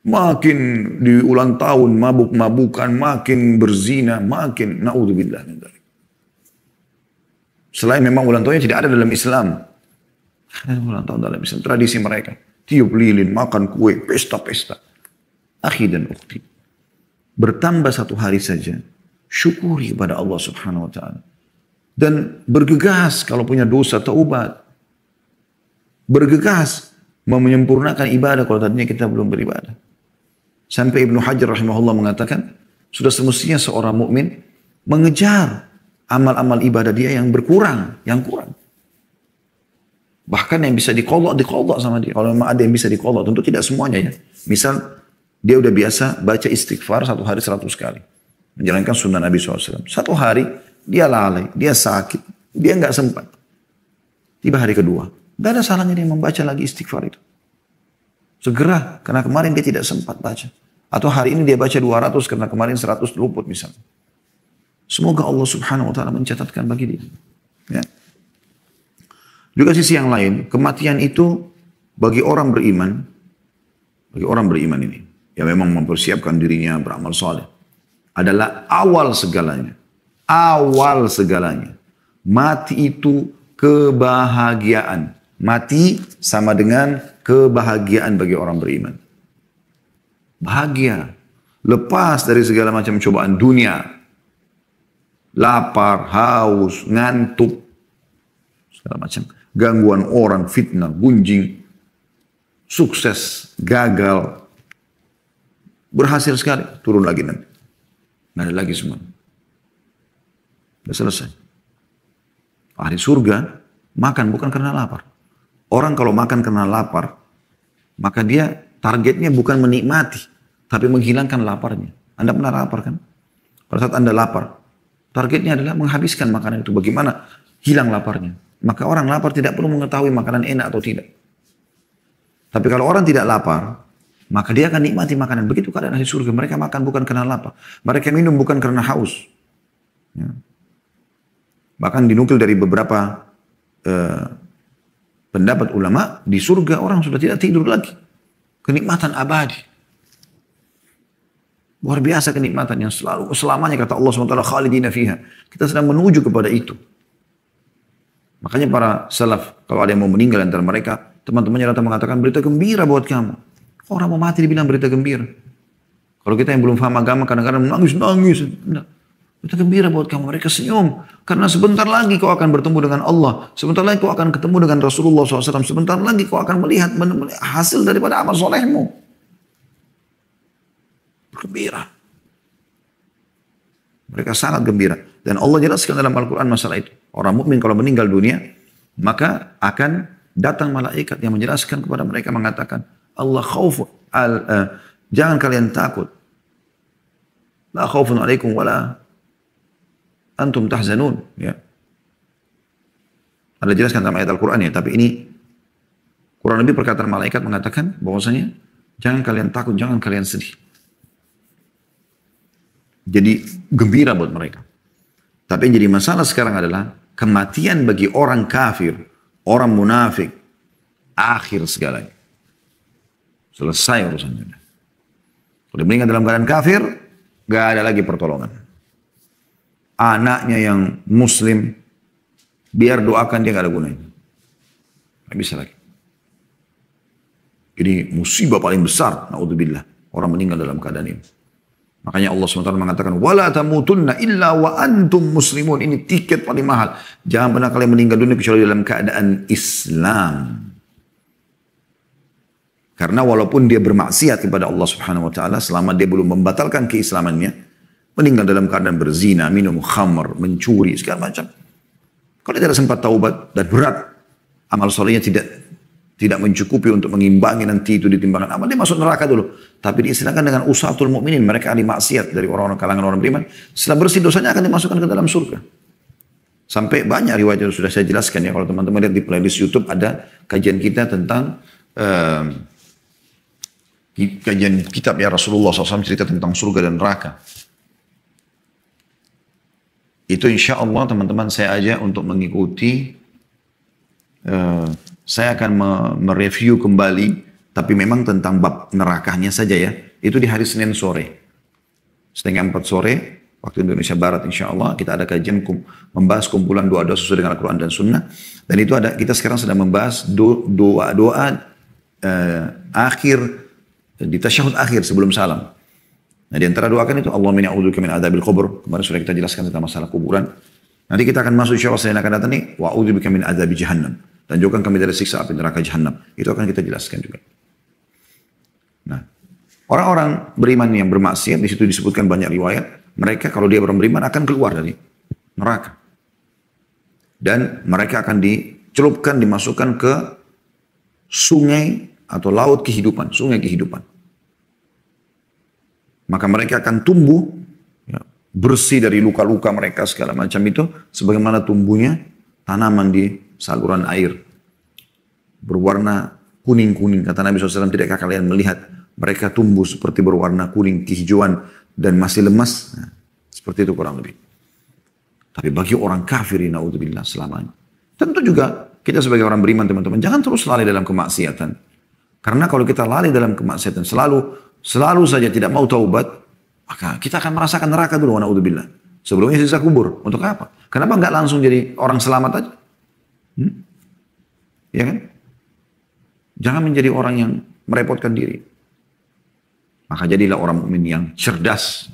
Makin di ulang tahun mabuk-mabukan, makin berzina, makin naudzubillah min dzalik. Selain memang ulang tahunnya tidak ada dalam Islam. Ada ulang tahun dalam Islam, tradisi mereka. Tiup lilin, makan kue, pesta-pesta. Akhi dan ukhti. Bertambah satu hari saja. Syukuri kepada Allah Subhanahu wa ta'ala. Dan bergegas kalau punya dosa taubat. Bergegas mau menyempurnakan ibadah kalau tadinya kita belum beribadah. Sampai Ibnu Hajar rahimahullah mengatakan, sudah semestinya seorang mukmin mengejar amal-amal ibadah dia yang berkurang, yang kurang. Bahkan yang bisa diqadha sama dia. Kalau memang ada yang bisa diqadha, tentu tidak semuanya ya. Misal dia udah biasa baca istighfar 1 hari 100 kali. Menjalankan sunnah Nabi SAW. 1 hari dia lalai, dia sakit, dia nggak sempat. Tiba hari kedua, nggak ada salahnya dia membaca lagi istighfar itu. Segera, karena kemarin dia tidak sempat baca. Atau hari ini dia baca 200 karena kemarin 100 luput misalnya. Semoga Allah subhanahu wa ta'ala mencatatkan bagi dia. Ya. Juga sisi yang lain, kematian itu bagi orang beriman ini, yang memang mempersiapkan dirinya beramal saleh, adalah awal segalanya. Awal segalanya. Mati itu kebahagiaan. Mati sama dengan kebahagiaan bagi orang beriman. Bahagia. Lepas dari segala macam cobaan dunia. Lapar, haus, ngantuk. Segala macam. Gangguan orang, fitnah, gunjing. Sukses, gagal. Berhasil sekali. Turun lagi nanti. Nggak ada lagi semua. Sudah selesai. Ahli surga makan bukan karena lapar. Orang kalau makan karena lapar, maka dia targetnya bukan menikmati, tapi menghilangkan laparnya. Anda pernah lapar kan? Pada saat Anda lapar, targetnya adalah menghabiskan makanan itu. Bagaimana hilang laparnya? Maka orang lapar tidak perlu mengetahui makanan enak atau tidak. Tapi kalau orang tidak lapar, maka dia akan nikmati makanan. Begitu keadaan ahli surga. Mereka makan bukan karena lapar. Mereka minum bukan karena haus. Ya. Bahkan dinukil dari beberapa pendapat ulama, di surga orang sudah tidak tidur lagi. Kenikmatan abadi. Luar biasa kenikmatan yang selalu selamanya kata Allah SWT khalidina fiha. Kita sedang menuju kepada itu. Makanya para salaf kalau ada yang mau meninggal antara mereka, teman-temannya datang mengatakan berita gembira buat kamu. Orang mau mati dibilang berita gembira. Kalau kita yang belum paham agama kadang-kadang nangis. Berita gembira buat kamu. Mereka senyum. Karena sebentar lagi kau akan bertemu dengan Allah. Sebentar lagi kau akan ketemu dengan Rasulullah SAW. Sebentar lagi kau akan melihat hasil daripada amal solehmu. Gembira. Mereka sangat gembira. Dan Allah jelaskan dalam Al-Quran masalah itu. Orang mukmin kalau meninggal dunia, maka akan datang malaikat yang menjelaskan kepada mereka mengatakan, Allah khawfu, jangan kalian takut. La khawfun alaikum wala antum tahzanun. Ya. Ada jelaskan dalam ayat Al-Quran ya, tapi ini kurang lebih perkataan malaikat mengatakan bahwasanya jangan kalian takut, jangan kalian sedih. Jadi gembira buat mereka. Tapi yang jadi masalah sekarang adalah kematian bagi orang kafir, orang munafik, akhir segalanya. Selesai urusannya. Kalau meninggal dalam keadaan kafir, gak ada lagi pertolongan. Anaknya yang muslim, biar doakan dia gak ada gunanya. Gak bisa lagi. Jadi musibah paling besar, na'udzubillah, orang meninggal dalam keadaan ini. Makanya Allah SWT mengatakan, wala tamutunna illa wa antum muslimun. Ini tiket paling mahal. Jangan pernah kalian meninggal dunia kecuali dalam keadaan Islam. Karena walaupun dia bermaksiat kepada Allah Subhanahu Wa Taala, selama dia belum membatalkan keislamannya, meninggal dalam keadaan berzina, minum khamr, mencuri, segala macam. Kalau dia tidak sempat taubat dan berat, amal solehnya tidak mencukupi untuk mengimbangi nanti itu di timbangan amal, dia masuk neraka dulu. Tapi diistilahkan dengan usahatul mukminin, mereka ahli maksiat dari orang-orang kalangan orang beriman. Setelah bersih dosanya akan dimasukkan ke dalam surga. Sampai banyak riwayat yang sudah saya jelaskan ya. Kalau teman-teman lihat di playlist YouTube ada kajian kita tentang kajian kitab ya Rasulullah SAW cerita tentang surga dan neraka. Itu insya Allah teman-teman saya ajak untuk mengikuti. Saya akan mereview kembali, tapi memang tentang bab nerakanya saja ya. Itu di hari Senin sore. 3:30 sore, waktu Indonesia Barat insya Allah, kita ada kajian membahas kumpulan doa-doa sesuai dengan Al-Quran dan Sunnah. Dan itu ada, kita sekarang sedang membahas doa-doa akhir, di tasyahud akhir sebelum salam. Nah di antara doakan itu, Allahumma inni a'udzubika min adzabil qabr. Kemarin sudah kita jelaskan tentang masalah kuburan. Nanti kita akan masuk insya Allah yang akan datang nih. Wa'udzubika min adzabi jahannam. Dan jauhkan kami dari siksa api neraka jahannam. Itu akan kita jelaskan juga. Nah, orang-orang beriman yang bermaksiat, di situ disebutkan banyak riwayat. Mereka kalau dia orang beriman akan keluar dari neraka. Dan mereka akan dicelupkan, dimasukkan ke sungai atau laut kehidupan. Sungai kehidupan. Maka mereka akan tumbuh, ya, bersih dari luka-luka mereka segala macam itu. Sebagaimana tumbuhnya tanaman di saluran air. Berwarna kuning-kuning. Kata Nabi SAW, tidakkah kalian melihat mereka tumbuh seperti berwarna kuning, kehijauan, dan masih lemas? Nah, seperti itu kurang lebih. Tapi bagi orang kafir, na'udzubillah, selamanya. Tentu juga kita sebagai orang beriman, teman-teman, jangan terus lalai dalam kemaksiatan. Karena kalau kita lalai dalam kemaksiatan, selalu saja tidak mau taubat, maka kita akan merasakan neraka dulu, na'udzubillah. Sebelumnya sisa kubur. Untuk apa? Kenapa nggak langsung jadi orang selamat aja? Ya kan? Jangan menjadi orang yang merepotkan diri. Maka jadilah orang mukmin yang cerdas.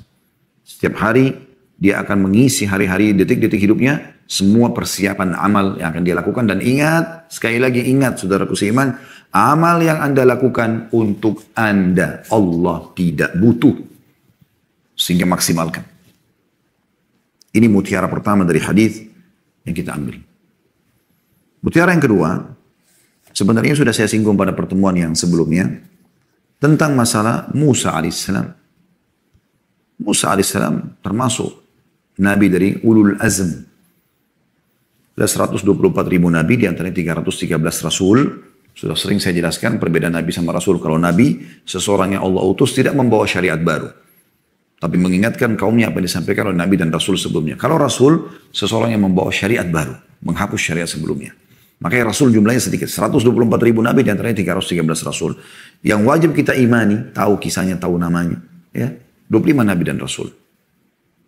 Setiap hari dia akan mengisi hari-hari, detik-detik hidupnya, semua persiapan amal yang akan dia lakukan. Dan ingat, sekali lagi ingat saudaraku seiman, amal yang Anda lakukan untuk Anda, Allah tidak butuh. Sehingga maksimalkan. Ini mutiara pertama dari hadis yang kita ambil. Mutiara yang kedua, sebenarnya sudah saya singgung pada pertemuan yang sebelumnya, tentang masalah Musa alaihissalam. Musa alaihissalam termasuk nabi dari ulul azm. Ada 124 ribu nabi, di antaranya 313 rasul. Sudah sering saya jelaskan perbedaan nabi sama rasul. Kalau nabi, seseorang yang Allah utus tidak membawa syariat baru, tapi mengingatkan kaumnya apa yang disampaikan oleh nabi dan rasul sebelumnya. Kalau rasul, seseorang yang membawa syariat baru, menghapus syariat sebelumnya. Makanya rasul jumlahnya sedikit. 124 ribu nabi, di antaranya 313 rasul. Yang wajib kita imani, tahu kisahnya, tahu namanya. Ya, 25 nabi dan rasul.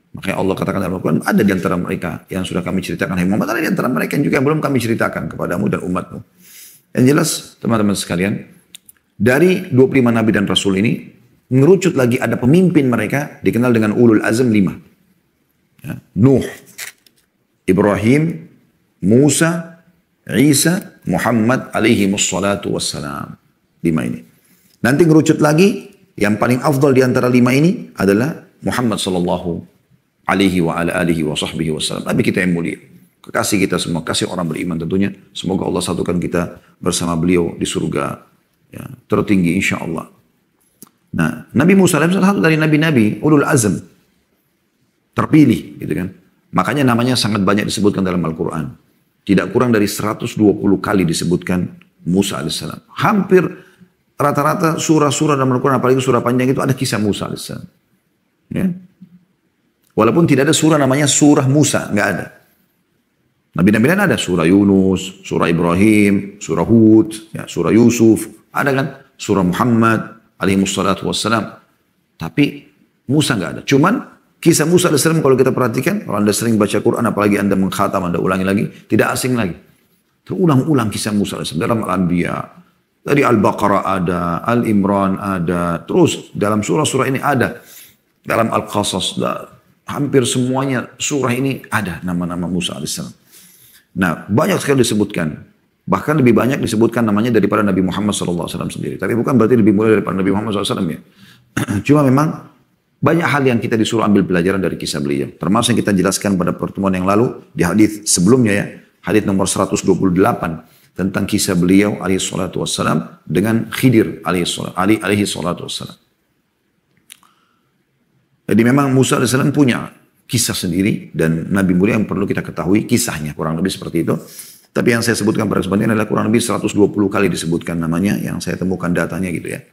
Makanya Allah katakan dalam Al-Quran, ada di antara mereka yang sudah kami ceritakan. Hai Muhammad, ada di antara mereka yang juga yang belum kami ceritakan kepadamu dan umatmu. Yang jelas, teman-teman sekalian, dari 25 nabi dan rasul ini, mengerucut lagi ada pemimpin mereka, dikenal dengan ulul azm 5. Ya, Nuh, Ibrahim, Musa, Isa, Muhammad alaihi wassalatu wassalam. 5 ini. Nanti ngerucut lagi, yang paling afdal di antara 5 ini adalah Muhammad sallallahu alaihi wa ala alihi wa sahbihi wassalam. Nabi kita yang mulia. Kekasih kita semua, kasih orang beriman tentunya. Semoga Allah satukan kita bersama beliau di surga, ya, tertinggi insya Allah. Nah, Nabi Musa adalah satu dari nabi-nabi ulul azm. Terpilih, gitu kan. Makanya namanya sangat banyak disebutkan dalam Al-Quran. Tidak kurang dari 120 kali disebutkan Musa alaihissalam. Hampir rata-rata surah-surah dalam Al-Quran, apalagi surah panjang itu ada kisah Musa alaihissalam. Ya. Walaupun tidak ada surah namanya surah Musa, nggak ada. Nabi-nabi lain ada surah Yunus, surah Ibrahim, surah Hud, ya, surah Yusuf, ada kan? Surah Muhammad alaihi wassalatu wassalam. Tapi Musa nggak ada. Cuman kisah Musa alaihissalam kalau kita perhatikan, kalau Anda sering baca Quran, apalagi Anda mengkhatam, Anda ulangi lagi, tidak asing lagi. Terulang-ulang kisah Musa alaihissalam dalam Al-Anbiya. Dari Al-Baqarah ada, Al-Imran ada, terus dalam surah-surah ini ada. Dalam Al-Qasas, hampir semuanya surah ini ada nama-nama Musa alaihissalam. Nah, banyak sekali disebutkan. Bahkan lebih banyak disebutkan namanya daripada Nabi Muhammad SAW sendiri. Tapi bukan berarti lebih mulia daripada Nabi Muhammad SAW ya. Cuma memang banyak hal yang kita disuruh ambil pelajaran dari kisah beliau. Termasuk yang kita jelaskan pada pertemuan yang lalu di hadis sebelumnya ya. Hadis nomor 128 tentang kisah beliau alaihi salatu wassalam dengan Khidir alaihi salatu wassalam. Jadi memang Musa alaihissalam punya kisah sendiri dan Nabi mulia yang perlu kita ketahui kisahnya kurang lebih seperti itu. Tapi yang saya sebutkan pada kesempatan ini adalah kurang lebih 120 kali disebutkan namanya yang saya temukan datanya gitu ya.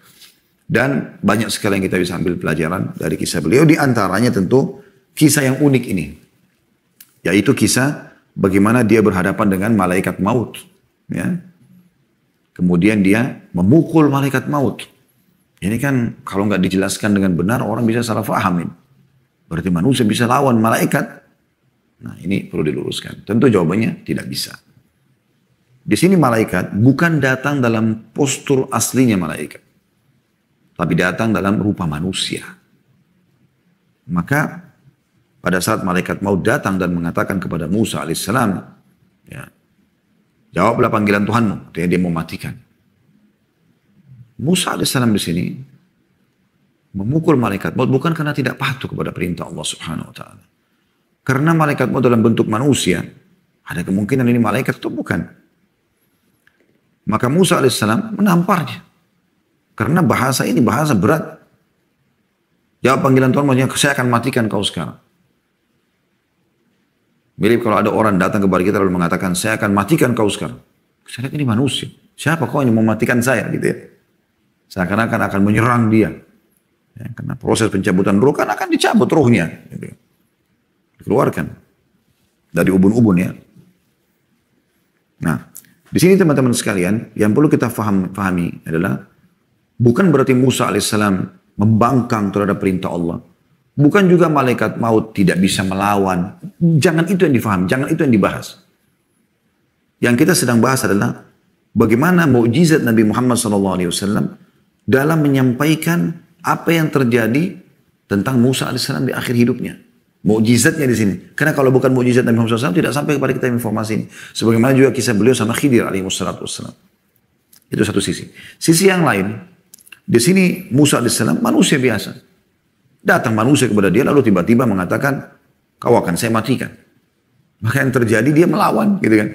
Dan banyak sekali yang kita bisa ambil pelajaran dari kisah beliau. Di antaranya tentu kisah yang unik ini. Yaitu kisah bagaimana dia berhadapan dengan malaikat maut. Ya. Kemudian dia memukul malaikat maut. Ini kan kalau nggak dijelaskan dengan benar orang bisa salah fahamin. Berarti manusia bisa lawan malaikat. Nah ini perlu diluruskan. Tentu jawabannya tidak bisa. Di sini malaikat bukan datang dalam postur aslinya malaikat. Tapi datang dalam rupa manusia. Maka pada saat malaikat maut datang dan mengatakan kepada Musa alaihissalam, ya, jawablah panggilan Tuhanmu, artinya dia mau matikan. Musa alaihissalam di sini memukul malaikat maut bukan karena tidak patuh kepada perintah Allah Subhanahu wa taala. Karena malaikat maut dalam bentuk manusia, ada kemungkinan ini malaikat atau bukan. Maka Musa alaihissalam menamparnya. Karena bahasa ini bahasa berat. Jawab panggilan Tuhan, maksudnya saya akan matikan kau sekarang. Mirip kalau ada orang datang kepada kita lalu mengatakan, saya akan matikan kau sekarang. Saya lihat ini manusia. Siapa kau yang mau matikan saya? Gitu ya. Seakan-akan akan menyerang dia. Ya, karena proses pencabutan ruh kan akan dicabut ruhnya. Gitu. Dikeluarkan dari ubun-ubun ya. Nah, di sini teman-teman sekalian, yang perlu kita pahami adalah bukan berarti Musa alaihissalam membangkang terhadap perintah Allah. Bukan juga malaikat maut tidak bisa melawan. Jangan itu yang difahami, jangan itu yang dibahas. Yang kita sedang bahas adalah bagaimana mukjizat Nabi Muhammad SAW dalam menyampaikan apa yang terjadi tentang Musa alaihissalam di akhir hidupnya. Mukjizatnya di sini. Karena kalau bukan mukjizat Nabi Muhammad SAW tidak sampai kepada kita informasi ini. Sebagaimana juga kisah beliau sama Khidir alaihissalam. Itu satu sisi. Sisi yang lain, di sini Musa alaihissalam manusia biasa. Datang manusia kepada dia lalu tiba-tiba mengatakan, kau akan saya matikan. Maka yang terjadi dia melawan, gitu kan.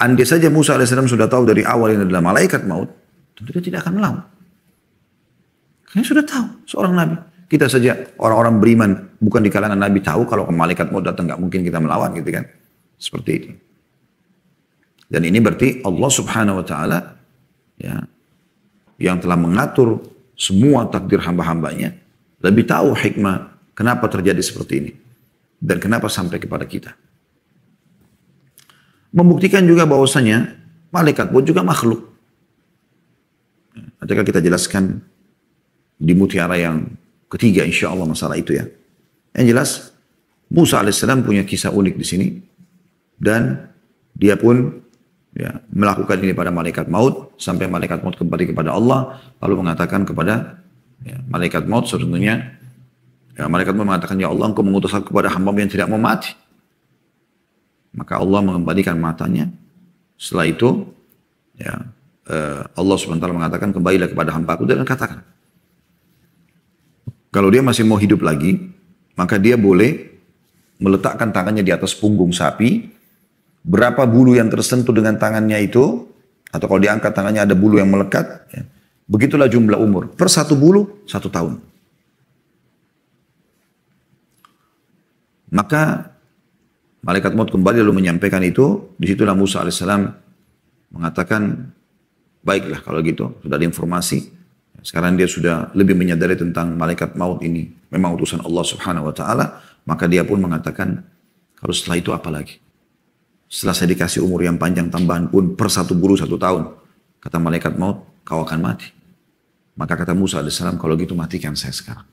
Andai saja Musa alaihissalam sudah tahu dari awal ini adalah malaikat maut, tentu dia tidak akan melawan. Karena sudah tahu seorang nabi. Kita saja orang-orang beriman bukan di kalangan nabi tahu kalau malaikat maut datang nggak mungkin kita melawan, gitu kan. Seperti itu. Dan ini berarti Allah Subhanahu wa taala ya yang telah mengatur semua takdir hamba-hambanya lebih tahu hikmah kenapa terjadi seperti ini dan kenapa sampai kepada kita. Membuktikan juga bahwasanya malaikat maut juga makhluk. Nanti akan kita jelaskan di mutiara yang ketiga insya Allah masalah itu ya. Yang jelas Musa alaihissalam punya kisah unik di sini dan dia pun ya, melakukan ini pada malaikat maut sampai malaikat maut kembali kepada Allah lalu mengatakan kepada ya, malaikat maut sebetulnya ya, malaikat maut mengatakan ya Allah engkau mengutus aku kepada hamba yang tidak mau mati. Maka Allah mengembalikan matanya. Setelah itu ya, Allah SWT mengatakan kembalilah kepada hambaku dan katakan kalau dia masih mau hidup lagi maka dia boleh meletakkan tangannya di atas punggung sapi. Berapa bulu yang tersentuh dengan tangannya itu, atau kalau diangkat tangannya ada bulu yang melekat, ya, begitulah jumlah umur. Per satu bulu, 1 tahun. Maka malaikat maut kembali lalu menyampaikan itu, disitulah Musa alaihissalam mengatakan, baiklah kalau gitu, sudah ada informasi. Sekarang dia sudah lebih menyadari tentang malaikat maut ini. Memang utusan Allah Subhanahu wa taala, maka dia pun mengatakan, kalau setelah itu apa lagi? Setelah saya dikasih umur yang panjang tambahan pun per 1 bulu 1 tahun. Kata malaikat maut, kau akan mati. Maka kata Musa alaihissalam, kalau gitu matikan saya sekarang.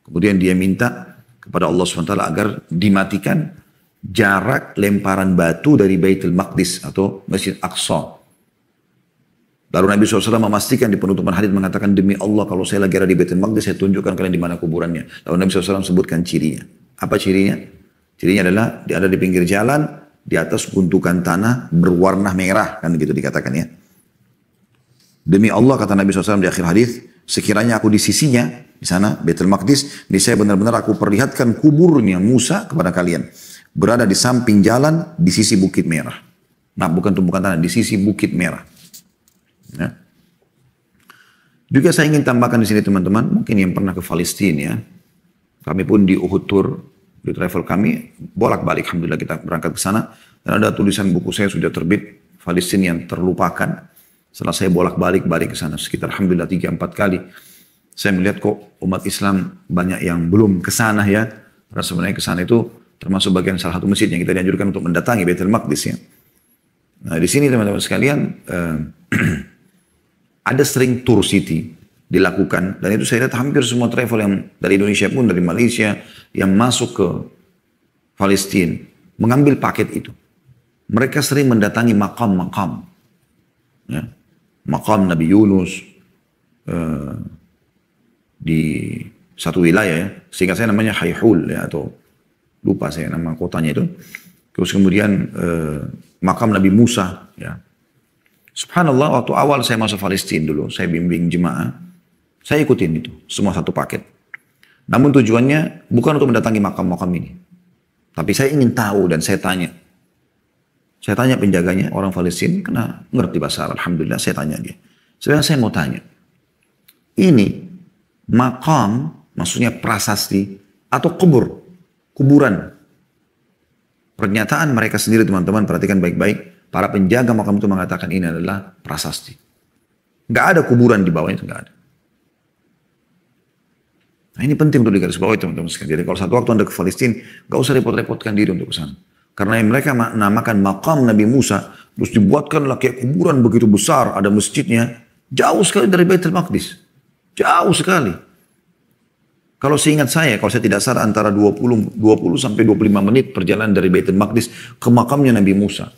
Kemudian dia minta kepada Allah SWT agar dimatikan jarak lemparan batu dari Baitul Maqdis atau Masjid Aqsa. Lalu Nabi SAW memastikan di penutupan hadits mengatakan, demi Allah kalau saya lagi ada di Baitul Maqdis, saya tunjukkan kalian di mana kuburannya. Lalu Nabi SAW sebutkan cirinya. Apa cirinya? Cirinya adalah dia ada di pinggir jalan, di atas gundukan tanah berwarna merah, kan begitu dikatakan ya. Demi Allah kata Nabi SAW di akhir hadis, sekiranya aku di sisinya di sana Baitul Maqdis, saya benar-benar aku perlihatkan kuburnya Musa kepada kalian, berada di samping jalan di sisi bukit merah. Nah, bukan tumpukan tanah, di sisi bukit merah. Ya. Juga saya ingin tambahkan di sini teman-teman, mungkin yang pernah ke Palestina ya, kami pun di Uhud Tour, di travel kami bolak-balik, alhamdulillah kita berangkat ke sana dan ada tulisan buku saya sudah terbit, Palestina yang terlupakan. Setelah saya bolak-balik ke sana sekitar alhamdulillah 3-4 kali, saya melihat kok umat Islam banyak yang belum ke sana ya. Karena sebenarnya ke sana itu termasuk bagian salah satu masjid yang kita dianjurkan untuk mendatangi Baitul Maqdis ya. Nah di sini teman-teman sekalian ada sering tour city dilakukan dan itu saya lihat hampir semua travel yang dari Indonesia pun dari Malaysia yang masuk ke Palestina mengambil paket itu. Mereka sering mendatangi makam-makam, ya. Makam Nabi Yunus di satu wilayah ya, sehingga saya namanya Hayhul ya, atau lupa saya nama kotanya itu. Terus kemudian makam Nabi Musa. Ya. Subhanallah, waktu awal saya masuk Palestina dulu, saya bimbing jemaah, saya ikutin itu, semua satu paket. Namun tujuannya bukan untuk mendatangi makam-makam ini. Tapi saya ingin tahu dan saya tanya. Saya tanya penjaganya, orang Palestina, karena ngerti bahasa Arab, alhamdulillah saya tanya dia. Sebenarnya saya mau tanya, ini makam, maksudnya prasasti, atau kuburan. Pernyataan mereka sendiri teman-teman, perhatikan baik-baik. Para penjaga makam itu mengatakan ini adalah prasasti. Nggak ada kuburan di bawahnya, itu nggak ada. Nah ini penting untuk digarisbawahi teman-teman sekalian. Jadi kalau satu waktu Anda ke Palestina, nggak usah repot-repotkan diri untuk ke sana. Karena yang mereka namakan makam Nabi Musa, terus dibuatkanlah kayak kuburan begitu besar, ada masjidnya, jauh sekali dari Baitul Maqdis. Jauh sekali. Kalau seingat saya, kalau saya tidak salah antara 20 sampai 25 menit perjalanan dari Baitul Maqdis ke makamnya Nabi Musa.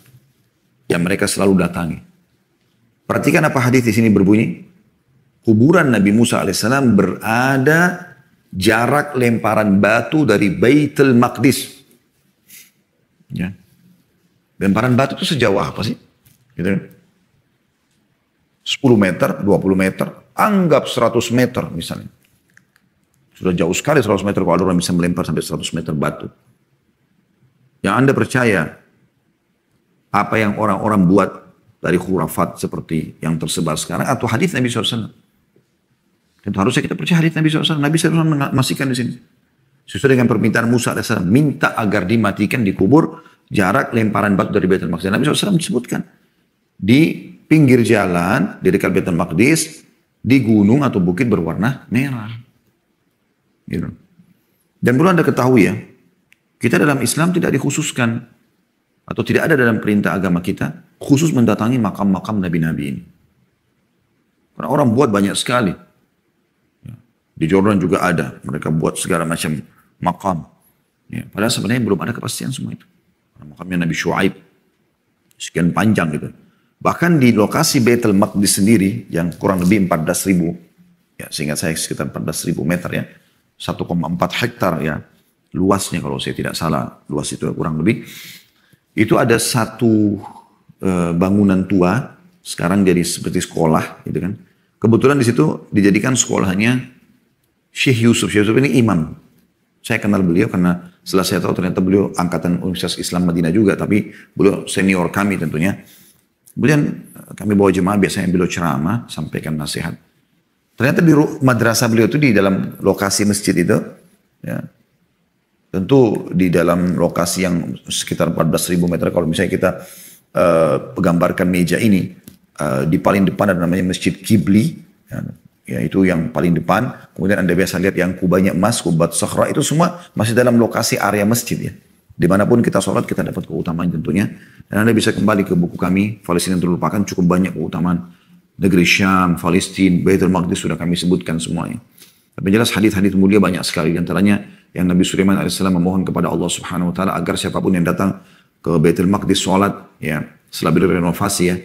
Yang mereka selalu datangi. Perhatikan apa hadis di sini berbunyi. Kuburan Nabi Musa alaihissalam berada jarak lemparan batu dari Baitul Maqdis. Ya. Lemparan batu itu sejauh apa sih? Gitu. 10 meter, 20 meter, anggap 100 meter misalnya. Sudah jauh sekali 100 meter kalau orang bisa melempar sampai 100 meter batu. Yang Anda percaya, apa yang orang-orang buat dari khurafat seperti yang tersebar sekarang, atau hadis Nabi SAW. Dan harusnya kita percaya hadis Nabi SAW. Nabi SAW memastikan di sini. Sesuai dengan permintaan Musa AS, minta agar dimatikan di kubur jarak lemparan batu dari Baitul Maqdis. Nabi SAW disebutkan di pinggir jalan, di dekat Baitul Maqdis, di gunung atau bukit berwarna merah. Gitu. Dan perlu Anda ketahui ya, kita dalam Islam tidak dikhususkan atau tidak ada dalam perintah agama kita khusus mendatangi makam-makam nabi-nabi ini. Karena orang buat banyak sekali. Di Jordan juga ada, mereka buat segala macam makam. Ya, padahal sebenarnya belum ada kepastian semua itu. Makamnya Nabi Syuaib, sekian panjang gitu. Bahkan di lokasi Baitul Maqdis sendiri, yang kurang lebih 14.000, ya seingat saya sekitar 14.000 meter ya, 1,4 hektar ya, luasnya kalau saya tidak salah, luas itu kurang lebih. Itu ada satu bangunan tua, sekarang jadi seperti sekolah gitu kan. Kebetulan di situ dijadikan sekolahnya Syekh Yusuf. Syekh Yusuf ini imam. Saya kenal beliau karena setelah saya tahu ternyata beliau angkatan Universitas Islam Madinah juga, tapi beliau senior kami tentunya. Kemudian kami bawa jemaah, biasanya beliau ceramah, sampaikan nasihat. Ternyata di madrasah beliau itu di dalam lokasi masjid itu, ya, tentu di dalam lokasi yang sekitar 14.000 meter, kalau misalnya kita gambarkan meja ini, di paling depan ada namanya Masjid Kibli, ya, itu yang paling depan. Kemudian Anda biasa lihat yang kubahnya emas, kubat sakhra, itu semua masih dalam lokasi area masjid ya. Dimanapun kita sholat kita dapat keutamaan tentunya. Dan Anda bisa kembali ke buku kami, Palestina yang terlupakan, cukup banyak keutamaan. Negeri Syam, Palestina, Baitul Maqdis sudah kami sebutkan semuanya. Tapi jelas hadis-hadis mulia banyak sekali. Di antaranya yang Nabi Sulaiman AS memohon kepada Allah Subhanahu Wa Taala agar siapapun yang datang ke Baitul Maqdis sholat, ya, setelah beliau renovasi ya,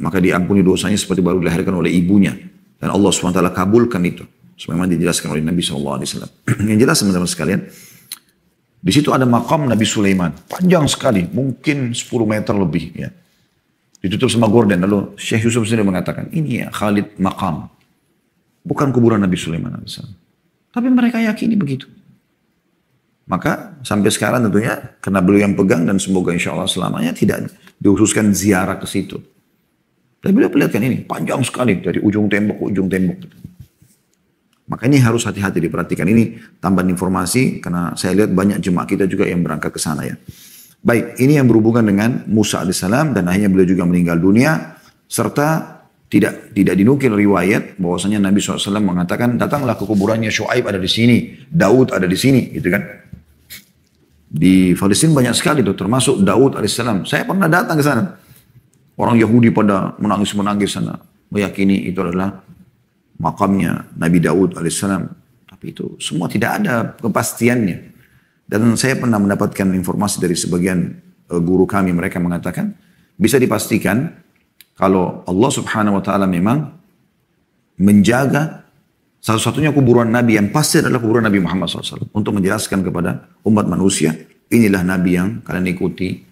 maka diampuni dosanya seperti baru dilahirkan oleh ibunya. Dan Allah SWT kabulkan itu. Sebagaimana dijelaskan oleh Nabi SAW. Yang jelas teman-teman sekalian, di situ ada makam Nabi Sulaiman. Panjang sekali, mungkin 10 meter lebih. Ya. Ditutup sama gorden. Lalu Syekh Yusuf sendiri mengatakan, ini ya Khalid makam. Bukan kuburan Nabi Sulaiman AS. Tapi mereka yakini begitu. Maka sampai sekarang tentunya, karena beliau yang pegang dan semoga insya Allah selamanya tidak dikhususkan ziarah ke situ. Tapi beliau perlihatkan ini, panjang sekali dari ujung tembok ke ujung tembok. Maka ini harus hati-hati diperhatikan. Ini tambahan informasi, karena saya lihat banyak jemaah kita juga yang berangkat ke sana ya. Baik, ini yang berhubungan dengan Musa alaihissalam, dan akhirnya beliau juga meninggal dunia, serta tidak dinukil riwayat bahwasanya Nabi SAW mengatakan, datanglah ke kuburannya Syuaib ada di sini, Daud ada di sini, gitu kan. Di Palestina banyak sekali tuh, termasuk Daud alaihissalam. Saya pernah datang ke sana. Orang Yahudi pada menangis-menangis sana, meyakini itu adalah makamnya Nabi Daud alaihissalam. Tapi itu semua tidak ada kepastiannya. Dan saya pernah mendapatkan informasi dari sebagian guru kami, mereka mengatakan bisa dipastikan kalau Allah Subhanahu Wa Taala memang menjaga Satu-satunya kuburan Nabi yang pasti adalah kuburan Nabi Muhammad SAW. Untuk menjelaskan kepada umat manusia, inilah Nabi yang kalian ikuti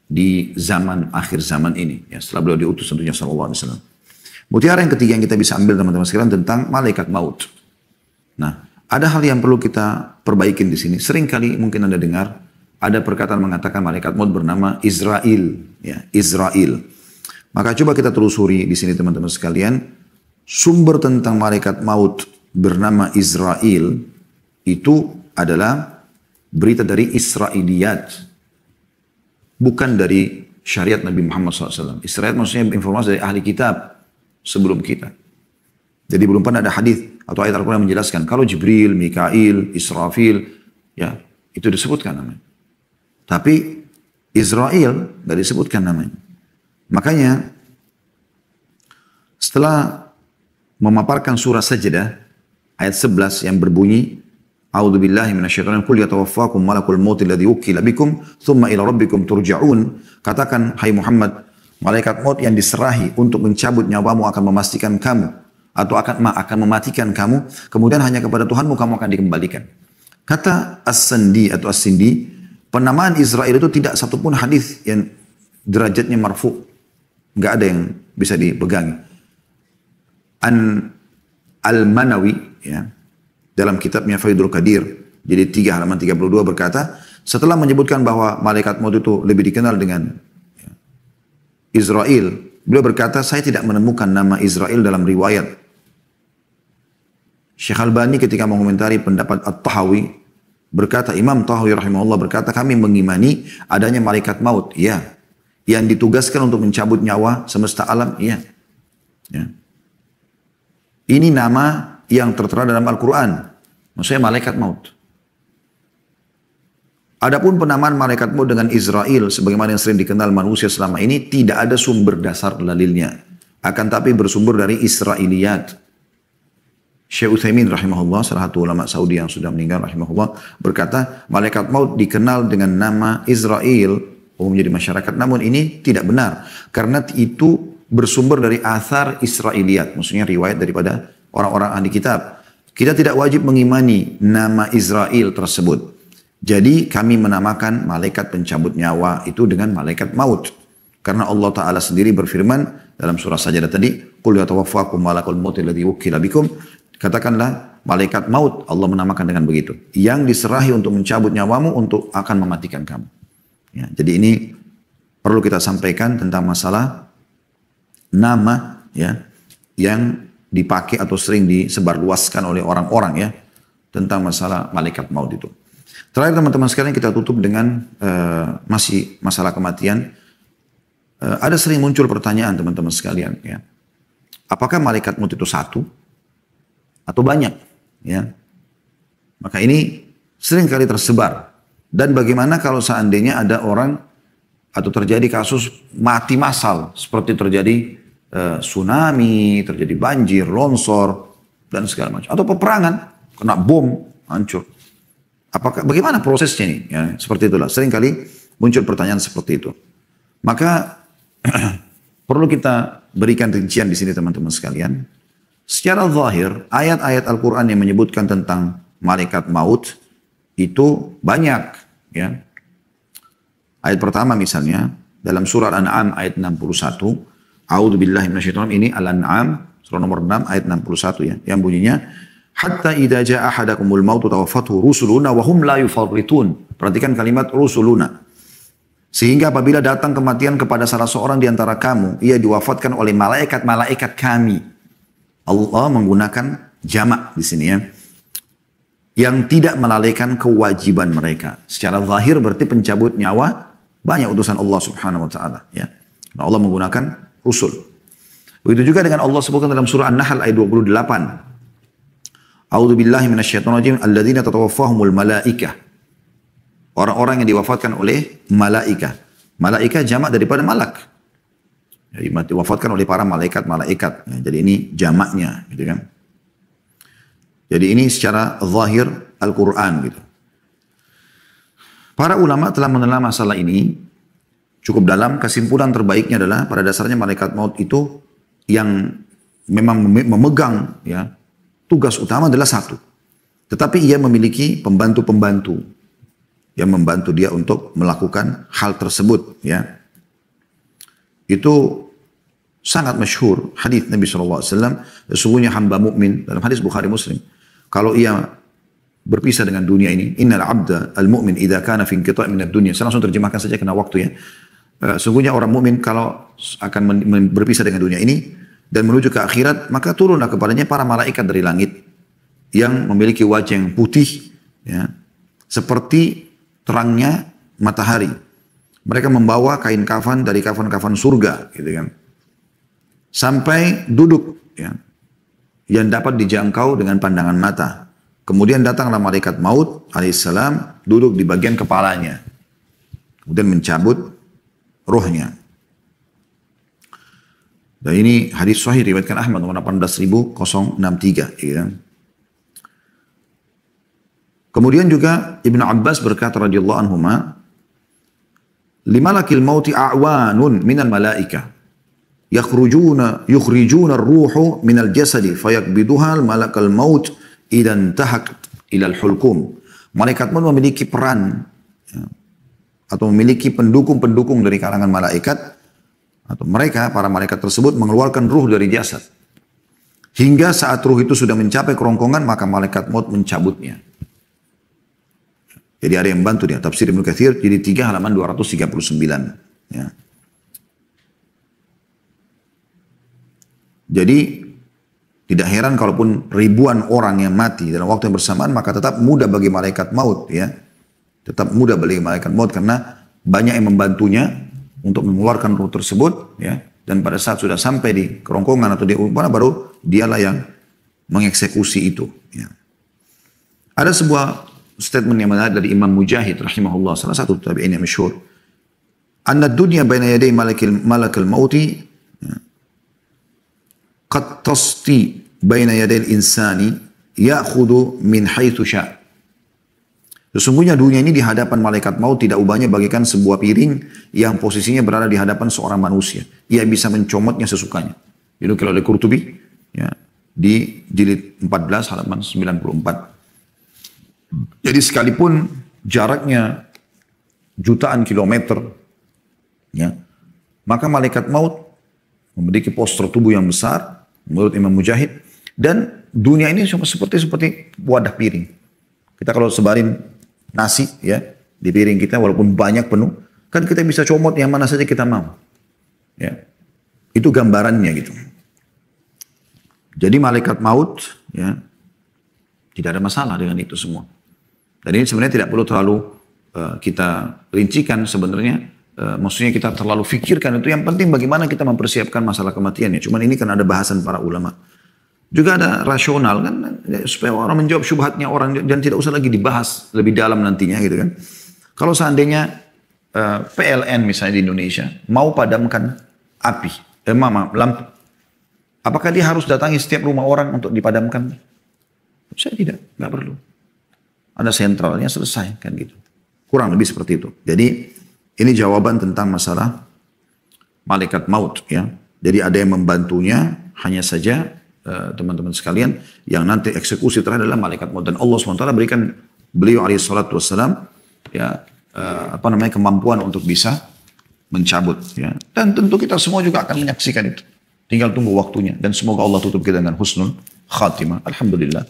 di zaman akhir zaman ini. Ya, setelah beliau diutus tentunya SAW. Mutiara yang ketiga yang kita bisa ambil teman-teman sekalian tentang malaikat maut. Nah, ada hal yang perlu kita perbaikin di sini. Seringkali mungkin Anda dengar ada perkataan mengatakan malaikat maut bernama Israel, ya, Israel. Maka coba kita telusuri di sini teman-teman sekalian, sumber tentang malaikat maut bernama Israel itu adalah berita dari Israiliyat, bukan dari syariat Nabi Muhammad SAW. Israiliyat maksudnya informasi dari ahli kitab sebelum kita. Jadi belum pernah ada hadis atau ayat Al-Quran yang menjelaskan kalau Jibril, Mikail, Israfil, ya itu disebutkan namanya. Tapi Israel tidak disebutkan namanya. Makanya setelah memaparkan surah Sajdah ayat 11 yang berbunyi A'udzubillahi minasyaitonir qul yatawaffakum malakul maut alladzi wukila bikum tsumma ila rabbikum turja'un. Katakan hai Muhammad, malaikat maut yang diserahi untuk mencabut nyawamu akan memastikan kamu atau akan mematikan kamu, kemudian hanya kepada Tuhanmu kamu akan dikembalikan. Kata As-Sindi atau As-Sindi, penamaan Israel itu tidak satupun hadis yang derajatnya marfu. Nggak ada yang bisa dipegangi. Al-Manawi, ya, dalam kitabnya Faidul Qadir, jadi 3 halaman 32 berkata, setelah menyebutkan bahwa malaikat maut itu lebih dikenal dengan Israel, beliau berkata, saya tidak menemukan nama Israel dalam riwayat. Syekh Albani ketika mengomentari pendapat At-Tahawi, berkata, Imam Tahawi rahimahullah berkata, kami mengimani adanya malaikat maut, ya, yang ditugaskan untuk mencabut nyawa semesta alam, ya. Ini nama yang tertera dalam Al-Quran, maksudnya malaikat maut. Adapun penamaan malaikat maut dengan Israel, sebagaimana yang sering dikenal manusia selama ini, tidak ada sumber dasar dalilnya. Akan tapi bersumber dari Israiliyat. Syekh Utsaimin rahimahullah, salah satu ulama Saudi yang sudah meninggal rahimahullah, berkata, malaikat maut dikenal dengan nama Israel, umumnya di masyarakat. Namun ini tidak benar, karena itu bersumber dari athar Israiliyat, maksudnya riwayat daripada orang-orang ahli kitab. Kita tidak wajib mengimani nama Israel tersebut. Jadi kami menamakan malaikat pencabut nyawa itu dengan malaikat maut. Karena Allah Ta'ala sendiri berfirman dalam surah Sajdah tadi, Qul yatawaffakum malakul maut alladzi wukila bikum. Katakanlah malaikat maut, Allah menamakan dengan begitu, yang diserahi untuk mencabut nyawamu untuk akan mematikan kamu. Ya, jadi ini perlu kita sampaikan tentang masalah nama, ya, yang dipakai atau sering disebarluaskan oleh orang-orang, ya, tentang masalah malaikat maut itu. Terakhir teman-teman sekalian, kita tutup dengan masih masalah kematian. Ada sering muncul pertanyaan teman-teman sekalian, ya, apakah malaikat maut itu satu atau banyak, ya? Maka ini sering kali tersebar. Dan bagaimana kalau seandainya ada orang atau terjadi kasus mati massal, seperti terjadi tsunami, terjadi banjir, longsor, dan segala macam. Atau peperangan, kena bom, hancur. Bagaimana prosesnya ini? Ya, seperti itulah. Sering kali muncul pertanyaan seperti itu. Maka perlu kita berikan rincian di sini teman-teman sekalian. Secara zahir, ayat-ayat Al-Quran yang menyebutkan tentang malaikat maut itu banyak. Ya. Ayat pertama misalnya, dalam surah Al-An'am ayat 61, A'udzubillahi minasyaitonir ini Al-An'am, surah nomor 6 ayat 61, ya, yang bunyinya, Hatta idza jaa ahadakumul mautu tawaffathu rusuluna wa hum la yufarritun. Perhatikan kalimat rusuluna. Sehingga apabila datang kematian kepada salah seorang di antara kamu, ia diwafatkan oleh malaikat-malaikat kami. Allah menggunakan jamak di sini, ya, yang tidak melalaikan kewajiban mereka. Secara zahir berarti pencabut nyawa banyak utusan Allah Subhanahu wa taala, ya. Nah, Allah menggunakan rusul. Begitu juga dengan Allah sebutkan dalam surah An-Nahl ayat 28. A'udzubillahi minasyaitonirrajim alladzina tatawaffahumul malaikah. Orang-orang yang diwafatkan oleh malaikah. Malaikah jamak daripada malak. Jadi diwafatkan oleh para malaikat-malaikat. Ya, jadi ini jamaknya, gitu kan. Jadi ini secara zahir Al-Quran, gitu. Para ulama telah menelaah masalah ini cukup dalam. Kesimpulan terbaiknya adalah pada dasarnya malaikat maut itu yang memang memegang, ya, tugas utama adalah satu. Tetapi ia memiliki pembantu-pembantu yang membantu dia untuk melakukan hal tersebut. Ya, itu sangat masyhur hadis Nabi SAW. Sesungguhnya hamba mukmin dalam hadis Bukhari Muslim, kalau ia berpisah dengan dunia ini, innal abda al mu'min idza kana fi inqita' min ad-dunya. Saya langsung terjemahkan saja karena waktu ya. Sesungguhnya orang mukmin kalau akan berpisah dengan dunia ini dan menuju ke akhirat, maka turunlah kepadanya para malaikat dari langit yang memiliki wajah yang putih, ya, seperti terangnya matahari. Mereka membawa kain kafan dari kafan-kafan surga, gitu kan, sampai duduk, ya, yang dapat dijangkau dengan pandangan mata. Kemudian datanglah malaikat maut alaihissalam, duduk di bagian kepalanya, kemudian mencabut ruhnya. Dan ini hadis sahih riwayatkan Ahmad nomor 18.063. Ya. Kemudian juga Ibnu Abbas berkata radhiyallahu anhuma, limalakil mauti a'wanun minal malaika yukhrijuna ar-ruhu minal jasadi fayaqbiduha malakal maut idan tahak ilal hulkum. Malaikat maut memiliki peran, ya, atau memiliki pendukung-pendukung dari kalangan malaikat, atau mereka, para malaikat tersebut mengeluarkan ruh dari jasad. Hingga saat ruh itu sudah mencapai kerongkongan, maka malaikat maut mencabutnya. Jadi ada yang membantu dia. Tafsir Ibnu Katsir jadi 3 halaman 239. Ya. Jadi tidak heran kalaupun ribuan orang yang mati dalam waktu yang bersamaan, maka tetap mudah bagi malaikat maut, ya. Tetap mudah bagi malaikat maut karena banyak yang membantunya untuk mengeluarkan ruh tersebut, ya. Dan pada saat sudah sampai di kerongkongan atau di mana, baru dialah yang mengeksekusi itu, ya. Ada sebuah statement yang menarik dari Imam Mujahid rahimahullah, salah satu tabi'in yang masyhur. Anna dunya baina yaday malakil mauti qad tasti baina yaday insani ya'khudhu min haitsu sya'. Sesungguhnya dunia ini di hadapan malaikat maut tidak ubahnya bagaikan sebuah piring yang posisinya berada di hadapan seorang manusia. Ia bisa mencomotnya sesukanya. Itu kalau ada Qurtubi, ya, di jilid 14 halaman 94. Jadi sekalipun jaraknya jutaan kilometer, ya, maka malaikat maut memiliki postur tubuh yang besar menurut Imam Mujahid, dan dunia ini seperti wadah piring. Kita kalau sebarin nasi, ya, di piring kita walaupun banyak penuh, kan kita bisa comot yang mana saja kita mau, ya. Itu gambarannya gitu. Jadi malaikat maut, ya, tidak ada masalah dengan itu semua. Dan ini sebenarnya tidak perlu terlalu kita rincikan sebenarnya. Maksudnya kita terlalu fikirkan itu. Yang penting bagaimana kita mempersiapkan masalah kematiannya. Cuman ini kan ada bahasan para ulama. Juga ada rasional kan, supaya orang menjawab syubhatnya orang dan tidak usah lagi dibahas lebih dalam nantinya gitu kan. Kalau seandainya PLN misalnya di Indonesia mau padamkan api, lampu, apakah dia harus datangi setiap rumah orang untuk dipadamkan? Saya tidak, nggak perlu. Ada sentralnya, selesai kan gitu. Kurang lebih seperti itu. Jadi ini jawaban tentang masalah malaikat maut, ya. Jadi ada yang membantunya, hanya saja teman-teman sekalian, yang nanti eksekusi terakhir adalah malaikat maut. Dan Allah SWT berikan beliau alaihissalatu wassalam, ya, kemampuan untuk bisa mencabut, ya. Dan tentu kita semua juga akan menyaksikan itu. Tinggal tunggu waktunya. Dan semoga Allah tutup kita dengan husnul khatimah. Alhamdulillah.